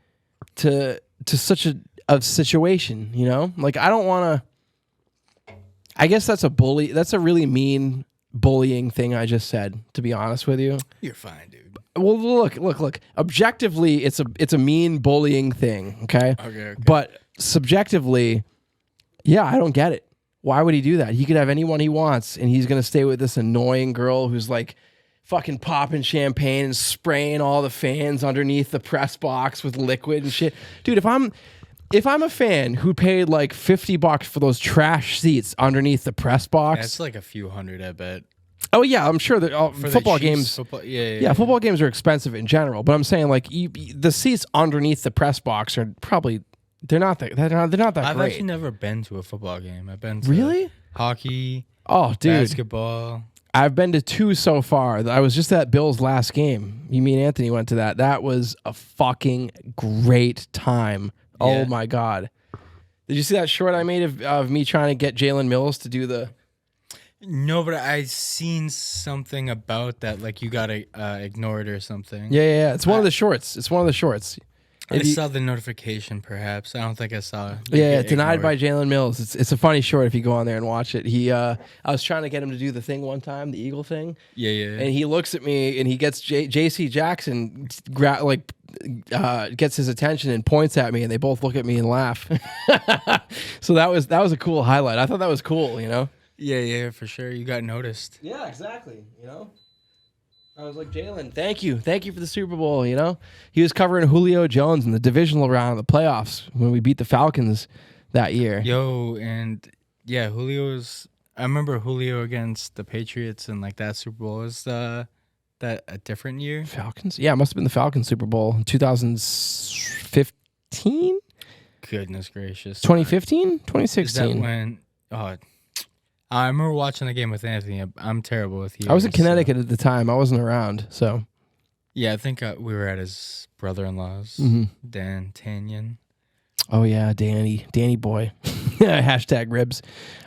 to such a situation. You know, like I don't want to. I guess that's a bully. That's a really mean bullying thing I just said. To be honest with you, you're fine, dude. Well, look. Objectively, it's a mean bullying thing, okay? Okay. But subjectively, yeah, I don't get it. Why would he do that? He could have anyone he wants, and he's gonna stay with this annoying girl who's like fucking popping champagne and spraying all the fans underneath the press box with liquid and shit. Dude, if I'm a fan who paid like $50 for those trash seats underneath the press box, that's like a few hundred, I bet. Oh yeah, I'm sure that football games. Yeah, football games are expensive in general. But I'm saying like the seats underneath the press box are probably they're not that I've great. actually never been to a football game. I've been to really hockey. Oh, dude, basketball. I've been to 2 so far. I was just at Bill's last game. Me and Anthony went to that. That was a fucking great time. Yeah. Oh my god! Did you see that short I made of me trying to get Jalen Mills to do the? No, but I seen something about that. Like you gotta ignore it or something. Yeah. It's one of the shorts. It's one of the shorts. I saw the notification. Perhaps I don't think I saw it. Yeah, denied by Jalen Mills. It's a funny short if you go on there and watch it. I was trying to get him to do the thing one time, the Eagle thing. Yeah. And he looks at me and he gets J.C. Jackson gets his attention and points at me, and they both look at me and laugh. So that was a cool highlight. I thought that was cool. You know. Yeah, for sure. You got noticed. Yeah, exactly. You know, I was like, Jalen, thank you for the Super Bowl. You know, he was covering Julio Jones in the divisional round of the playoffs when we beat the Falcons that year. Yo, and yeah, Julio's. I remember Julio against the Patriots and like that Super Bowl. Was that a different year? Falcons? Yeah, it must have been the Falcons Super Bowl in 2015. Goodness gracious. 2015? 2016. Is that when? Oh. I remember watching the game with Anthony. I'm terrible with you. I was in Connecticut at the time. I wasn't around, so. Yeah, I think we were at his brother-in-law's, Dan Tanyan. Oh, yeah, Danny boy. Hashtag ribs.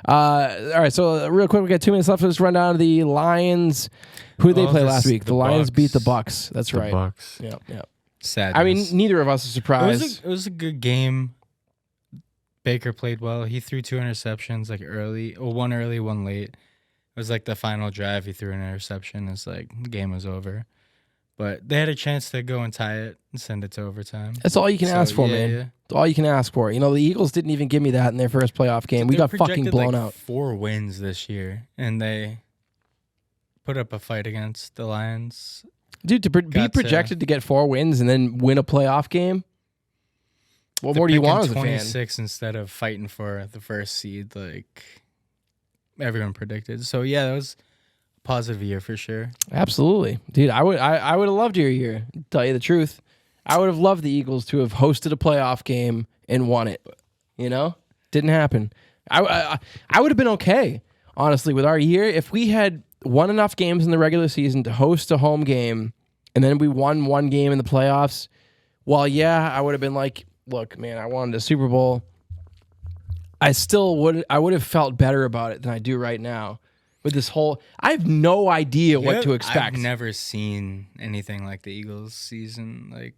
All right, so real quick, we got 2 minutes left. Let's run down to the Lions. Who did they play last week? The Lions beat the Bucks. That's right. Bucks. Yep. Sadness. I mean, neither of us are surprised. It was a good game. Baker played well. He threw 2 interceptions, like early, one early, one late. It was like the final drive. He threw an interception. It's like the game was over. But they had a chance to go and tie it and send it to overtime. That's all you can ask for, man. Yeah. That's all you can ask for. You know, the Eagles didn't even give me that in their first playoff game. We got fucking blown out. 4 wins this year, and they put up a fight against the Lions. Dude, to be projected to get 4 wins and then win a playoff game? What more do you want as a fan? 26 instead of fighting for the first seed, like everyone predicted. So yeah, that was a positive year for sure. Absolutely, dude. I would have loved your year. To tell you the truth, I would have loved the Eagles to have hosted a playoff game and won it. You know, didn't happen. I would have been okay, honestly, with our year if we had won enough games in the regular season to host a home game, and then we won 1 game in the playoffs. Well, yeah, I would have been like, look, man, I wanted a Super Bowl. I would have felt better about it than I do right now. With this whole, I have no idea what to expect. I've never seen anything like the Eagles season. Like,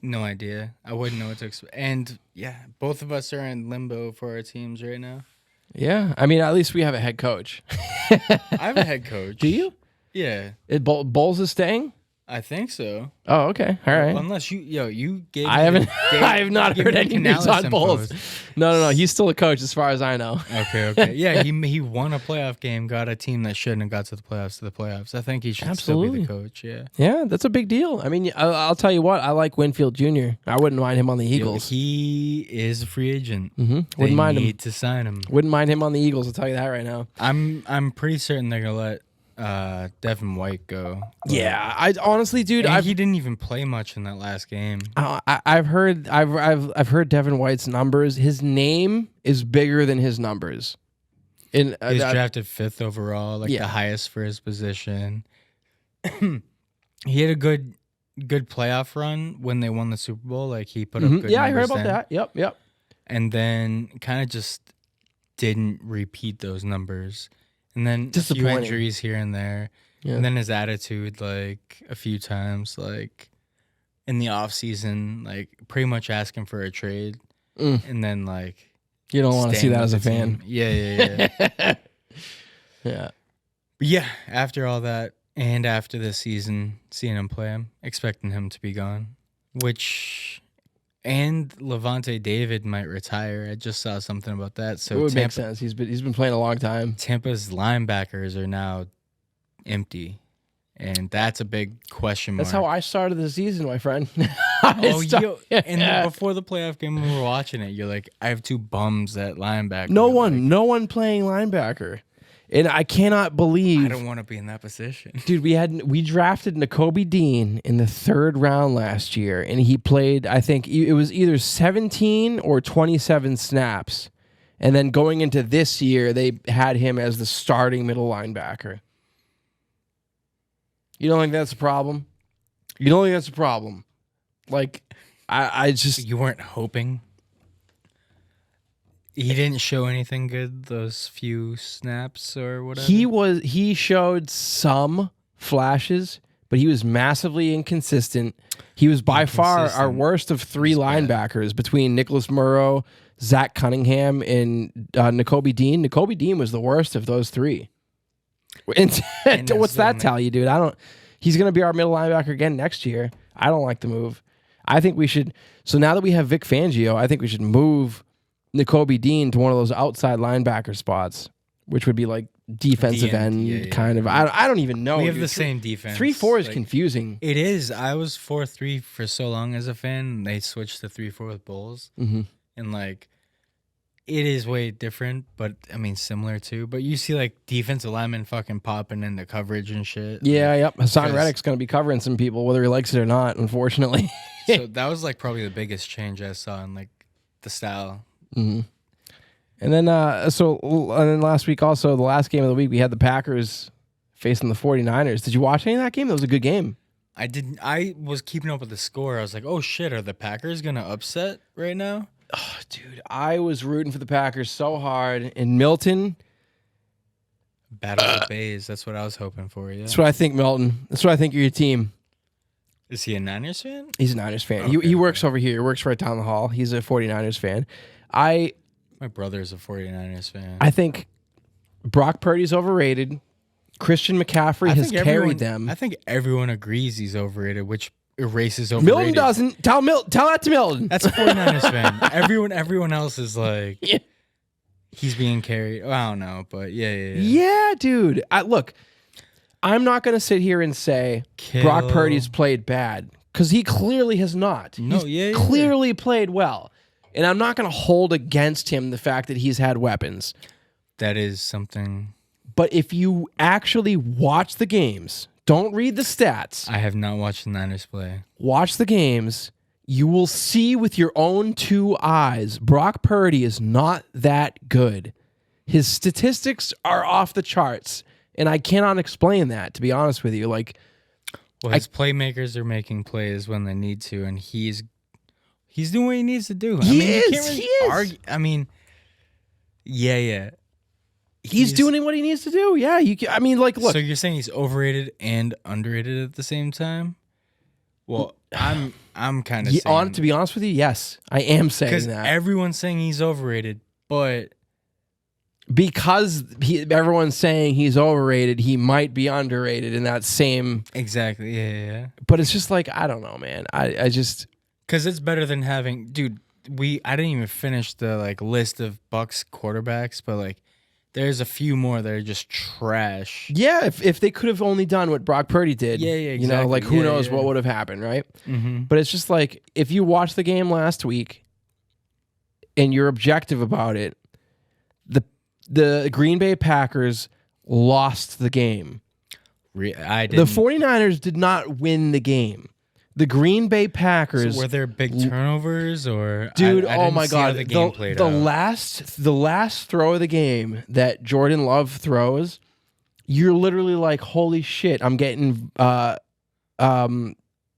no idea. I wouldn't know what to expect. And yeah, both of us are in limbo for our teams right now. Yeah, I mean, at least we have a head coach. I have a head coach. Do you? Yeah. Bowles is staying? I think so. Oh, okay. All right. Unless you gave. I haven't. I have not heard any news on Bulls. No. He's still a coach, as far as I know. Okay. Yeah, he won a playoff game, got a team that shouldn't have got to the playoffs. I think he should still be the coach. Yeah. Yeah, that's a big deal. I mean, I'll tell you what. I like Winfield Jr. I wouldn't mind him on the Eagles. He is a free agent. Wouldn't mind him. Need to sign him. Wouldn't mind him on the Eagles. I'll tell you that right now. I'm pretty certain they're gonna let Devin White go. Yeah, I honestly, dude, he didn't even play much in that last game. I've heard Devin White's numbers. His name is bigger than his numbers. He's drafted 5th overall, the highest for his position. He had a good playoff run when they won the Super Bowl. Like he put up good numbers. I heard about that. Yep. And then kind of just didn't repeat those numbers. And then a few injuries here and there. Yeah. And then his attitude, a few times, in the offseason, pretty much asking for a trade. And then, you don't want to see that as a fan. Yeah. Yeah. But yeah, after all that, and after this season, seeing him play, I'm expecting him to be gone. And Levante David might retire. I just saw something about that. So it would make sense. He's been playing a long time. Tampa's linebackers are now empty, and that's a big question mark. That's how I started the season, my friend. And before the playoff game, when we were watching it, you're like, I have 2 bums at linebacker. No one playing linebacker. And I cannot believe... I don't want to be in that position. Dude, we drafted Nakobe Dean in the 3rd round last year, and he played, I think, it was either 17 or 27 snaps. And then going into this year, they had him as the starting middle linebacker. You don't think that's a problem? You don't think that's a problem? I just... You weren't hoping? He didn't show anything good those few snaps or whatever? He showed some flashes, but he was massively inconsistent. He was by far our worst of 3 linebackers between Nicholas Murrow, Zach Cunningham, and Nakobe Dean. Nakobe Dean was the worst of those 3. And what's that tell you, dude? He's going to be our middle linebacker again next year. I don't like the move. I think we should... So now that we have Vic Fangio, I think we should move Nakobe Dean to one of those outside linebacker spots, which would be defensive end kind of. I don't even know. We have the same defense. 3-4 is confusing. It is. I was 4-3 for so long as a fan. They switched to 3-4 with Bulls, and it is way different, but I mean similar too. But you see defensive linemen fucking popping into coverage and shit. Yeah, yep. Hassan Reddick's gonna be covering some people whether he likes it or not. Unfortunately. So that was probably the biggest change I saw in the style. Mm-hmm. And then last week also, the last game of the week, we had the Packers facing the 49ers. Did you watch any of that game? That was a good game. I didn't. I was keeping up with the score. I was like, oh shit, are the Packers gonna upset right now? Oh, dude, I was rooting for the Packers so hard. And Milton, Battle of the Bays. That's what I was hoping for. Yeah, that's what I think, Milton. That's what I think of your team. Is he a Niners fan? He's a Niners fan. Okay. He works over here. He works right down the hall. He's a 49ers fan. My brother's a 49ers fan. I think Brock Purdy's overrated. Christian McCaffrey has carried them. I think everyone agrees he's overrated, which erases overrated. Milton doesn't. Tell that to Milton. That's a 49ers fan. Everyone else is he's being carried. I don't know, but yeah. Yeah, dude. Look, I'm not going to sit here and say Brock Purdy's played bad because he clearly has not. No, he's clearly played well. And I'm not going to hold against him the fact that he's had weapons. That is something. But if you actually watch the games, don't read the stats. I have not watched the Niners play. Watch the games. You will see with your own 2 eyes, Brock Purdy is not that good. His statistics are off the charts. And I cannot explain that, to be honest with you. His playmakers are making plays when they need to, and he's doing what he needs to do. He is. Argue. I mean, yeah. He's doing what he needs to do. Yeah, look. So you're saying he's overrated and underrated at the same time? Well, I'm kind of saying. To be honest with you, yes, I am saying that. Because everyone's saying he's overrated, but because everyone's saying he's overrated, he might be underrated in that same. Exactly. Yeah. But it's just like, I don't know, man. I just. Because it's better than having, dude. I didn't even finish the list of Bucks quarterbacks, but there's a few more that are just trash. Yeah, if they could have only done what Brock Purdy did, yeah, exactly. Who knows what would have happened, right? Mm-hmm. But it's just like, if you watched the game last week and you're objective about it, the Green Bay Packers lost the game. I didn't. The 49ers did not win the game. The Green Bay Packers. So were there big turnovers or? Dude, I oh didn't my see how God! the game played out. The last throw of the game that Jordan Love throws, you're literally like, holy shit! I'm getting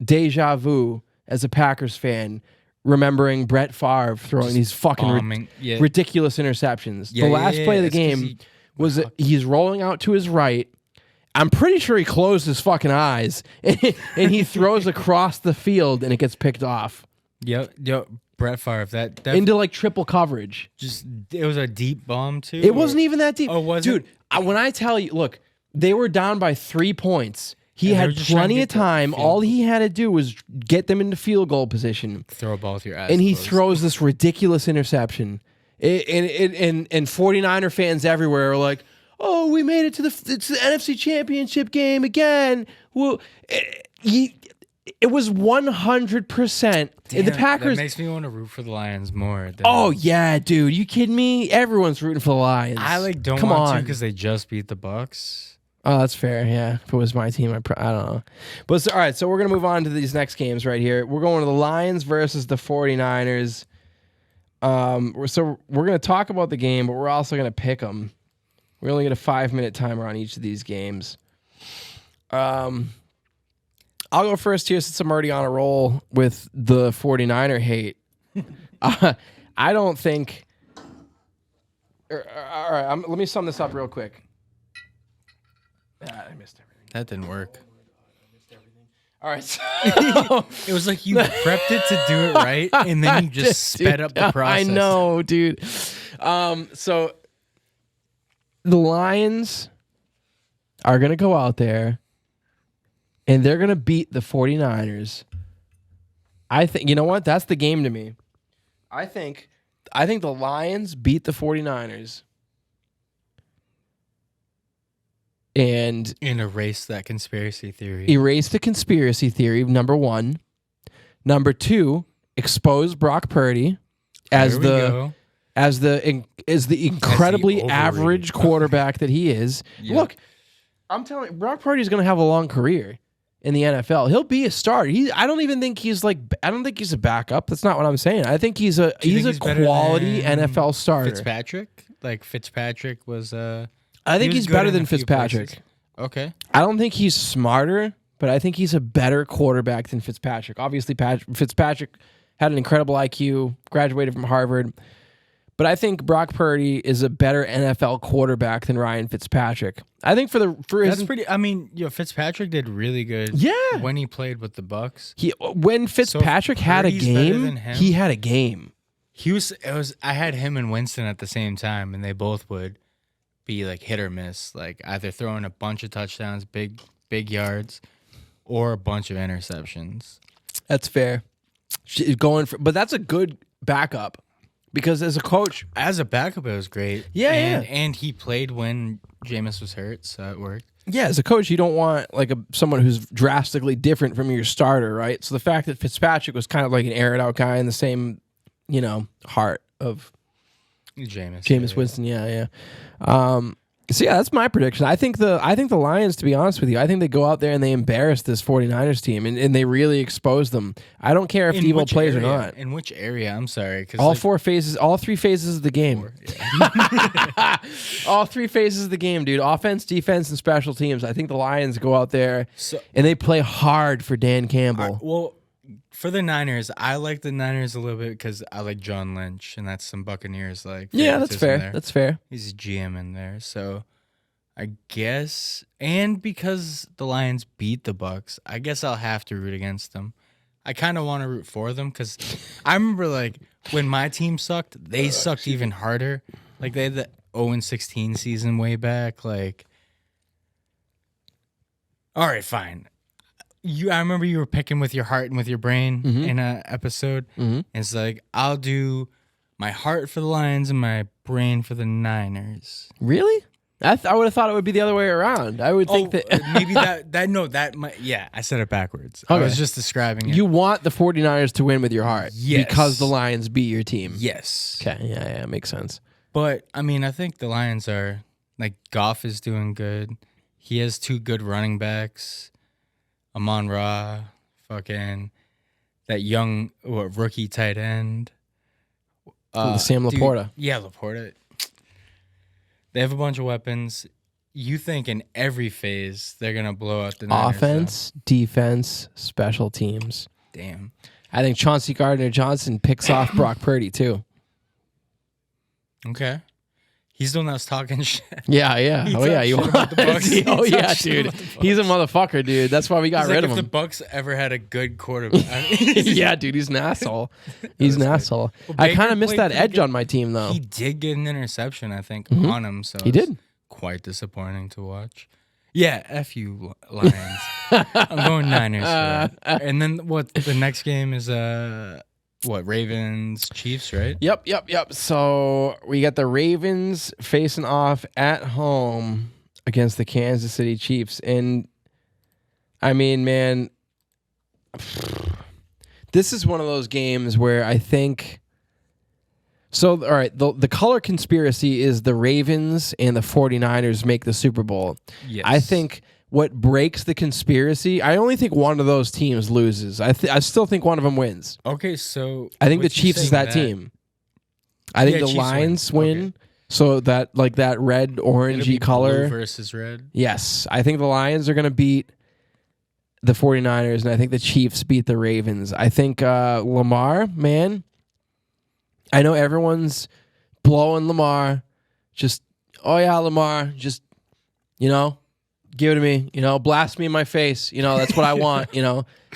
deja vu as a Packers fan, remembering Brett Favre throwing these fucking ridiculous interceptions. The last play of the game was he's rolling out to his right. I'm pretty sure he closed his fucking eyes and he throws across the field and it gets picked off. Yep, Brett Favre, that into triple coverage. It was a deep bomb too. It wasn't even that deep. Oh, was dude? When I tell you, look, they were down by 3 points. He had plenty of time. All he had to do was get them into field goal position. Throw a ball with your eyes and he closed. throws this ridiculous interception. And 49er fans everywhere are like, oh, we made it to the NFC Championship game again. Well, it was 100%. Damn, the Packers. That makes me want to root for the Lions more. Oh yeah, dude. You kidding me? Everyone's rooting for the Lions. I don't want to because they just beat the Bucks. Oh, that's fair. Yeah, if it was my team, I don't know. But all right, so we're gonna move on to these next games right here. We're going to the Lions versus the 49ers. So we're gonna talk about the game, but we're also gonna pick them. We only get a 5-minute timer on each of these games. I'll go first here since I'm already on a roll with the 49er hate. I don't think... all right, let me sum this up real quick. I missed everything. That didn't work. All right. So it was like you prepped it to do it right, and then you just sped up the process. I know, dude. So... the Lions are going to go out there and they're going to beat the 49ers. I think, you know what? That's the game to me. I think the Lions beat the 49ers. And erase that conspiracy theory. Erase the conspiracy theory, number one. Number two, expose Brock Purdy as the incredibly average quarterback that he is. Yep. Look, I'm telling you, Brock Purdy is going to have a long career in the NFL. He'll be a starter. I don't think he's a backup. That's not what I'm saying. I think he's a quality NFL starter. Fitzpatrick was I think he's better than Fitzpatrick. Okay. I don't think he's smarter, but I think he's a better quarterback than Fitzpatrick. Obviously, Fitzpatrick had an incredible IQ, graduated from Harvard. But I think Brock Purdy is a better NFL quarterback than Ryan Fitzpatrick. I think Fitzpatrick did really good. Yeah. When he played with the Bucks. When Fitzpatrick had a game, he had a game. I had him and Winston at the same time, and they both would be hit or miss, either throwing a bunch of touchdowns, big yards, or a bunch of interceptions. That's fair. But that's a good backup. Because as a coach... As a backup, it was great. Yeah, and he played when Jameis was hurt, so it worked. Yeah, as a coach, you don't want someone who's drastically different from your starter, right? So the fact that Fitzpatrick was kind of like an air-it-out guy in the same, heart of Jameis Winston, yeah. So yeah, that's my prediction. I think the Lions, to be honest with you, I think they go out there and they embarrass this 49ers team and they really expose them. I don't care if Debo plays or not. In which area? I'm sorry. All 3 phases of the game. All 3 phases of the game, dude. Offense, defense, and special teams. I think the Lions go out there and they play hard for Dan Campbell. For the Niners, I like the Niners a little bit because I like John Lynch, and that's some Buccaneers Yeah, that's fair. There. That's fair. He's a GM in there, so I guess, and because the Lions beat the Bucks, I guess I'll have to root against them. I kind of want to root for them because I remember when my team sucked, they sucked even harder. They had 0-16 season way back. Like, all right, fine. I remember you were picking with your heart and with your brain in an episode. And it's like, I'll do my heart for the Lions and my brain for the Niners. Really? I would have thought it would be the other way around. I would think that maybe that might, yeah, I said it backwards. Okay. I was just describing it. You want the 49ers to win with your heart. Yes. Because the Lions beat your team. Yes. Okay, yeah, makes sense. But, I mean, I think the Lions are, like, Goff is doing good. He has 2 good running backs. Amon-Ra, fucking that young rookie tight end. Sam Laporta. Yeah, Laporta. They have a bunch of weapons. You think in every phase they're going to blow out the Niners, offense, defense, special teams. Damn. I think Chauncey Gardner-Johnson picks off Brock Purdy, too. Okay. He's the one that was talking shit. Yeah. Oh, yeah. You want the Bucks? Oh, yeah, dude. He's a motherfucker, dude. That's why we got rid of him. If the Bucks ever had a good quarterback. Yeah, dude. He's an asshole. He's an asshole. Well, I kind of missed that edge on my team, though. He did get an interception, I think, on him. So he did. Quite disappointing to watch. Yeah, F you, Lions. I'm going Niners for that. And then the next game is Ravens, Chiefs, right? Yep. So we got the Ravens facing off at home against the Kansas City Chiefs. And I mean, man, this is one of those games where I think... So, all right, the color conspiracy is the Ravens and the 49ers make the Super Bowl. Yes. I think what breaks the conspiracy, I only think one of those teams loses. I still think one of them wins. Okay, so... I think the Chiefs is that team. I think the Chiefs Lions win. Okay. So that, like, that red, orangey color. Blue versus red? Yes. I think the Lions are going to beat the 49ers, and I think the Chiefs beat the Ravens. I think Lamar, man... I know everyone's blowing Lamar. Just, oh yeah, Lamar. Just, give it to me. Blast me in my face. That's what I want.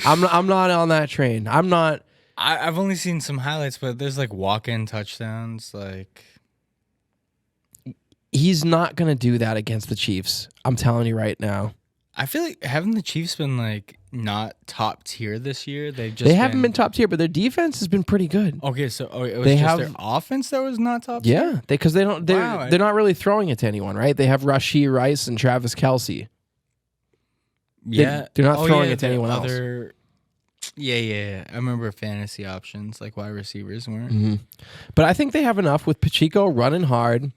I'm not on that train. I'm not. I've only seen some highlights, but there's like walk-in touchdowns. Like, he's not gonna do that against the Chiefs. I'm telling you right now. I feel like haven't the Chiefs been like not top tier this year? They haven't been top tier, but their defense has been pretty good. Okay, so it was their offense that was not top tier? Yeah, because they're not really throwing it to anyone, right? They have Rashee Rice and Travis Kelce. Yeah, they're not throwing it to anyone else. Yeah. I remember fantasy options like wide receivers weren't. Mm-hmm. But I think they have enough with Pacheco running hard.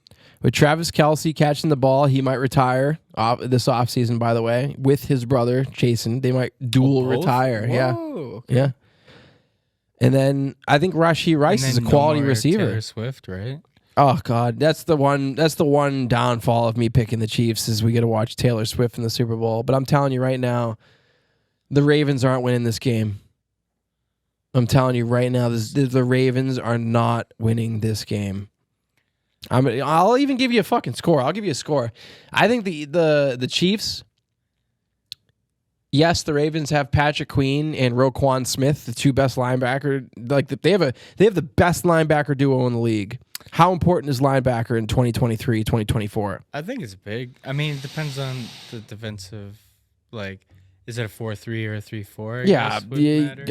With Travis Kelce catching the ball, he might retire this offseason, by the way, with his brother, Jason. They might dual retire. Whoa, yeah. Okay. Yeah. And then I think Rashee Rice is a quality receiver. Taylor Swift, right? Oh, God. That's the one downfall of me picking the Chiefs is we get to watch Taylor Swift in the Super Bowl. But I'm telling you right now, the Ravens aren't winning this game. I'm telling you right now, the Ravens are not winning this game. I'll even give you a fucking score. I'll give you a score. I think the Chiefs. Yes, the Ravens have Patrick Queen and Roquan Smith, the 2 best linebacker. Like they have the best linebacker duo in the league. How important is linebacker in 2023, 2024? I think it's big. I mean, it depends on the defensive. Like, is it a 4-3 or a 3-4? Yeah,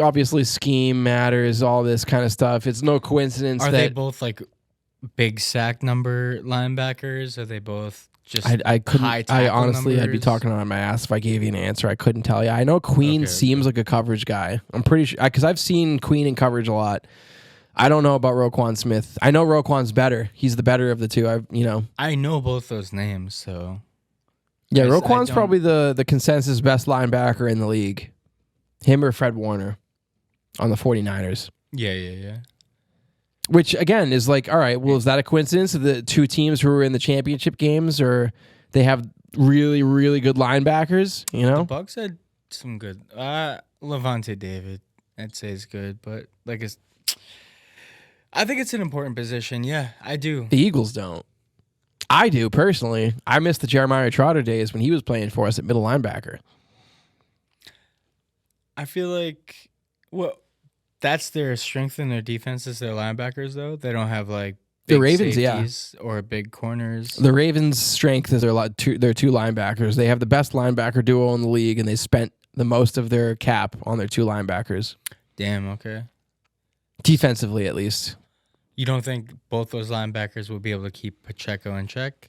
obviously scheme matters. All this kind of stuff. It's no coincidence. Are they both like big sack number linebackers? Are they both just I couldn't. High tackle honestly, numbers? I'd be talking on my ass if I gave you an answer. I couldn't tell you. I know Queen seems like a coverage guy. I'm pretty sure because I've seen Queen in coverage a lot. I don't know about Roquan Smith. I know Roquan's better. He's the better of the two. I know both those names, so yeah. Roquan's probably the consensus best linebacker in the league. Him or Fred Warner on the 49ers. Yeah. Which, again, is like, all right, well, is that a coincidence of the 2 teams who are in the championship games or they have really, really good linebackers, The Bucks had some good... Levante David, I'd say is good, but I think it's an important position. Yeah, I do. The Eagles don't. I do, personally. I miss the Jeremiah Trotter days when he was playing for us at middle linebacker. I feel like... Well... That's their strength in their defense is their linebackers, though. They don't have, like, big Ravens, safeties or big corners. The Ravens' strength is their two linebackers. They have the best linebacker duo in the league, and they spent the most of their cap on their 2 linebackers. Damn, okay. Defensively, at least. You don't think both those linebackers will be able to keep Pacheco in check?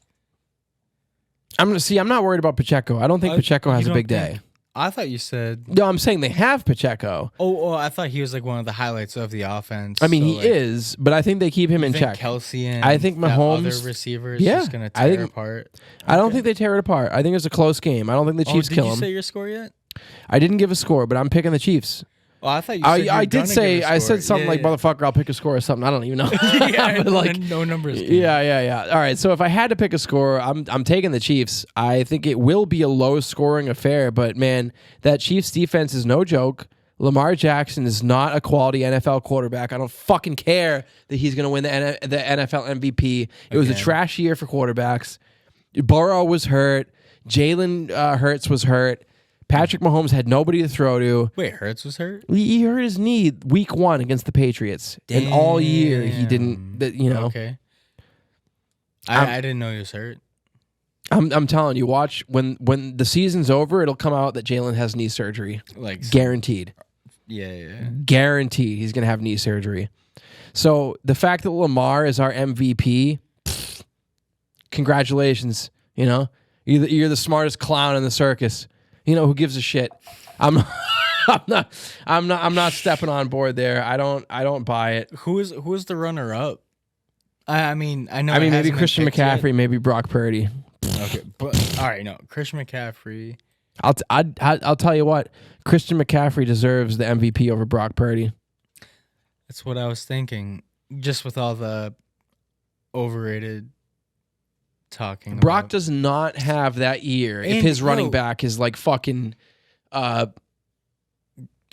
I'm not worried about Pacheco. I don't think Pacheco has a big day. I thought you said... No, I'm saying they have Pacheco. Oh, I thought he was like one of the highlights of the offense. I mean, he is, but I think they keep him in check. Kelsey and I think Mahomes, other receivers just going to tear it apart. Okay. I don't think they tear it apart. I think it's a close game. I don't think the Chiefs kill them. Did you say your score yet? I didn't give a score, but I'm picking the Chiefs. Oh, I thought you said I did say, I said something like, motherfucker, I'll pick a score or something. I don't even know. But like, no numbers. Yeah. All right, so if I had to pick a score, I'm taking the Chiefs. I think it will be a low-scoring affair, but, man, that Chiefs defense is no joke. Lamar Jackson is not a quality NFL quarterback. I don't fucking care that he's going to win the NFL MVP. It was a trash year for quarterbacks. Burrow was hurt. Jalen Hurts was hurt. Patrick Mahomes had nobody to throw to. Wait, Hurts was hurt? He hurt his knee week 1 against the Patriots. Damn. And all year he didn't, Okay. I didn't know he was hurt. I'm telling you, watch when the season's over, it'll come out that Jalen has knee surgery. Like guaranteed. Yeah. Guaranteed he's going to have knee surgery. So the fact that Lamar is our MVP, congratulations. You're the smartest clown in the circus. Who gives a shit? I'm not stepping on board there. I don't buy it. Who is the runner up? I mean maybe Christian McCaffrey, yet. Maybe Brock Purdy. Okay, but all right, no, Christian McCaffrey. I'll tell you what, Christian McCaffrey deserves the MVP over Brock Purdy. That's what I was thinking. Just with all the overrated talking. Brock does not have that year if his running back is like fucking the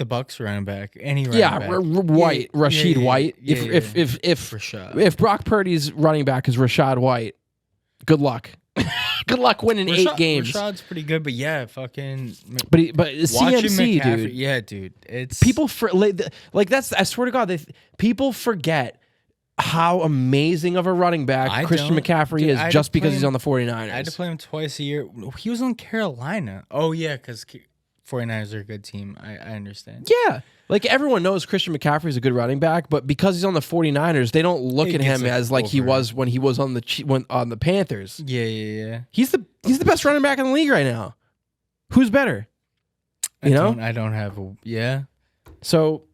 Bucks running back. Any running back. Rashad White. Rashad. If Brock Purdy's running back is Rashad White, good luck. Good luck winning 8 games. Rashad's pretty good, but yeah, fucking. But CMC, dude. Yeah, dude. It's people like that's. I swear to God, people forget how amazing of a running back Christian McCaffrey is just because he's on the 49ers. I had to play him twice a year. He was on Carolina. Oh, yeah, because 49ers are a good team. I understand. Yeah. Like, everyone knows Christian McCaffrey is a good running back, but because he's on the 49ers, they don't look at him as like he was when he was on the Panthers. Yeah. He's the best running back in the league right now. Who's better? I don't have a... Yeah. So...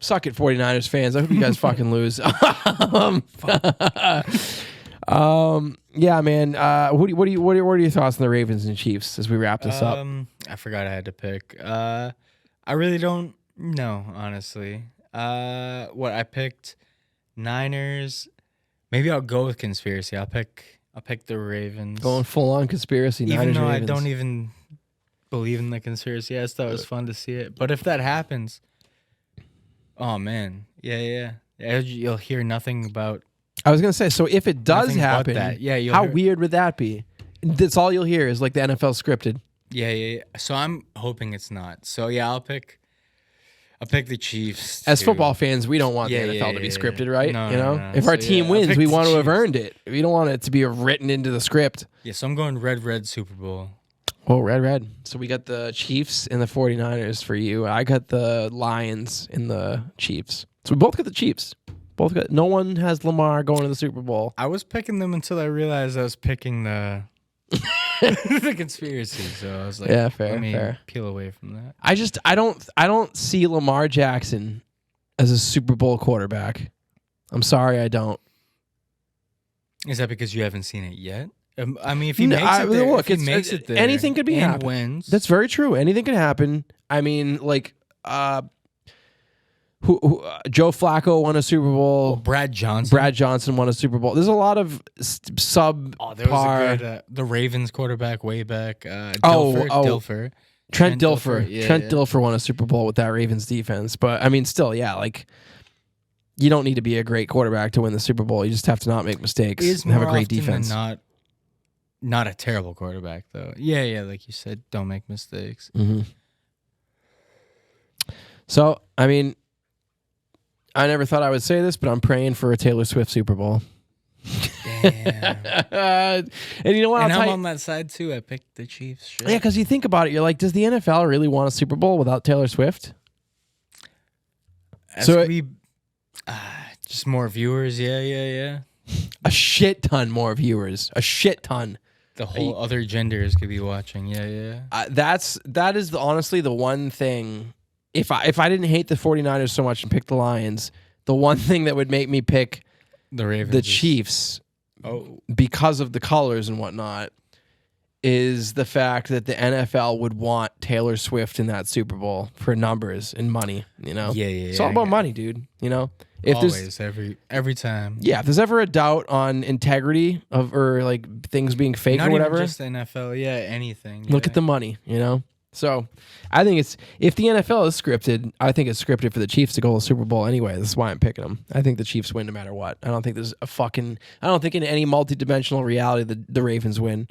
suck it, 49ers fans. I hope you guys fucking lose. Yeah, man. What are your thoughts on the Ravens and Chiefs as we wrap this up? I forgot I had to pick. I really don't know, honestly. I picked Niners. Maybe I'll go with conspiracy. I'll pick the Ravens. Going full on conspiracy. Even Niners, though Ravens. I don't even believe in the conspiracy, I just thought it was fun to see it. But if that happens. Oh, man. Yeah. You'll hear nothing about... I was going to say, so if it does happen, how weird would that be? That's all you'll hear is like the NFL scripted. Yeah. So I'm hoping it's not. So, yeah, I'll pick the Chiefs. As football fans, we don't want the NFL to be scripted, right? No. If our team wins, we want to have earned it. We don't want it to be written into the script. Yeah, so I'm going red Super Bowl. Oh, red. So we got the Chiefs and the 49ers for you. I got the Lions and the Chiefs. So we both got the Chiefs. No one has Lamar going to the Super Bowl. I was picking them until I realized I was picking the the conspiracy. So I was like, yeah, fair. Peel away from that. I don't see Lamar Jackson as a Super Bowl quarterback. I'm sorry, I don't. Is that because you haven't seen it yet? I mean, if he makes it there, anything could be happen. Wins. That's very true. Anything can happen. I mean, like, Joe Flacco won a Super Bowl. Brad Johnson won a Super Bowl. There's a lot of sub. There was a good the Ravens quarterback way back. Dilfer. Trent Dilfer. Yeah, Trent Dilfer won a Super Bowl with that Ravens defense. But I mean, still, yeah, like. You don't need to be a great quarterback to win the Super Bowl. You just have to not make mistakes and have a great defense. Not a terrible quarterback, though. Yeah, like you said, don't make mistakes. Mm-hmm. So, I mean, I never thought I would say this, but I'm praying for a Taylor Swift Super Bowl. Damn. And you know what? And I'm on that side too. I picked the Chiefs. Shit. Yeah, because you think about it, you're like, does the NFL really want a Super Bowl without Taylor Swift? So just more viewers. Yeah. A shit ton more viewers. A shit ton. The whole other genders could be watching. Yeah. That is honestly the one thing. If I didn't hate the 49ers so much and pick the Lions, the one thing that would make me pick the Ravens, the Chiefs, because of the colors and whatnot, is the fact that the NFL would want Taylor Swift in that Super Bowl for numbers and money. You know, yeah. It's all about money, dude. You know, if always, every time. Yeah, if there's ever a doubt on integrity or like things being fake or whatever, not even just the NFL. Yeah, anything. Look at the money. You know. So, I think if the NFL is scripted, I think it's scripted for the Chiefs to go to the Super Bowl anyway. This is why I'm picking them. I think the Chiefs win no matter what. I don't think in any multi-dimensional reality the Ravens win.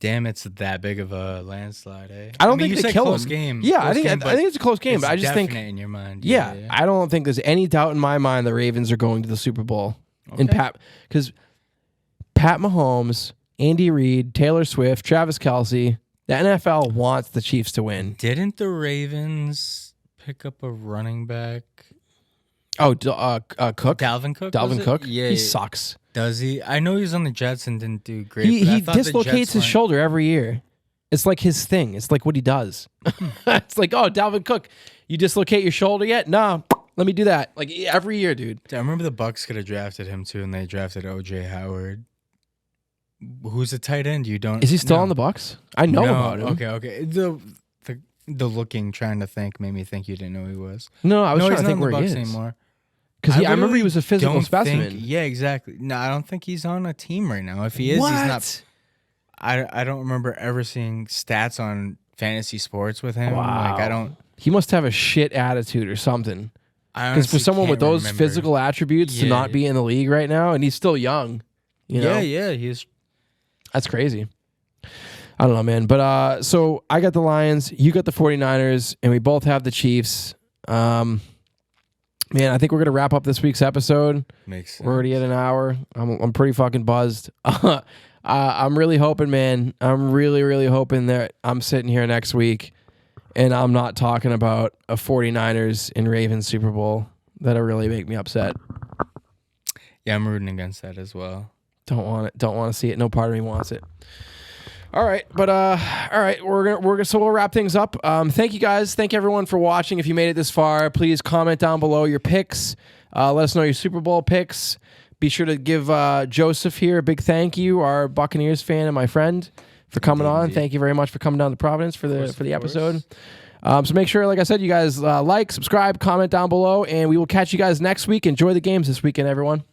Damn, it's that big of a landslide, eh? I think they kill them. Game. Yeah, I think it's a close game, but I just think in your mind. Yeah, I don't think there's any doubt in my mind the Ravens are going to the Super Bowl. Okay. And because Pat Mahomes, Andy Reid, Taylor Swift, Travis Kelce. The NFL wants the Chiefs to win. Didn't the Ravens pick up a running back? Oh, Cook? Dalvin Cook? Dalvin Cook? Yeah. He sucks. Does he? I know he's on the Jets and didn't do great. He dislocates his shoulder every year. It's like his thing. It's like what he does. It's like, oh, Dalvin Cook, you dislocate your shoulder yet? No, let me do that. Like every year, dude. I remember the Bucks could have drafted him too, and they drafted O.J. Howard. Who's the tight end? You don't. Is he still on the Bucks? I know about him. Okay. The looking, trying to think, made me think you didn't know who he was. No, I was trying to think where he is. Anymore. Because I remember he was a physical specimen. Yeah, exactly. No, I don't think he's on a team right now. If he is, he's not. I don't remember ever seeing stats on fantasy sports with him. Wow. Like I don't. He must have a shit attitude or something. Because for someone with those physical attributes to not be in the league right now, and he's still young. You know? Yeah, he's. That's crazy. I don't know, man. But so I got the Lions, you got the 49ers, and we both have the Chiefs. Man, I think we're going to wrap up this week's episode. Makes sense. We're already at an hour. I'm pretty fucking buzzed. I'm really hoping, man. I'm really, really hoping that I'm sitting here next week and I'm not talking about a 49ers and Ravens Super Bowl. That'll really make me upset. Yeah, I'm rooting against that as well. Don't want it. Don't want to see it. No part of me wants it. All right, but all right, so we'll wrap things up. Thank you guys. Thank everyone for watching. If you made it this far, please comment down below your picks. Let us know your Super Bowl picks. Be sure to give Joseph here a big thank you, our Buccaneers fan and my friend, for coming on. Thank you very much for coming down to Providence for the episode. So make sure, like I said, you guys like, subscribe, comment down below, and we will catch you guys next week. Enjoy the games this weekend, everyone.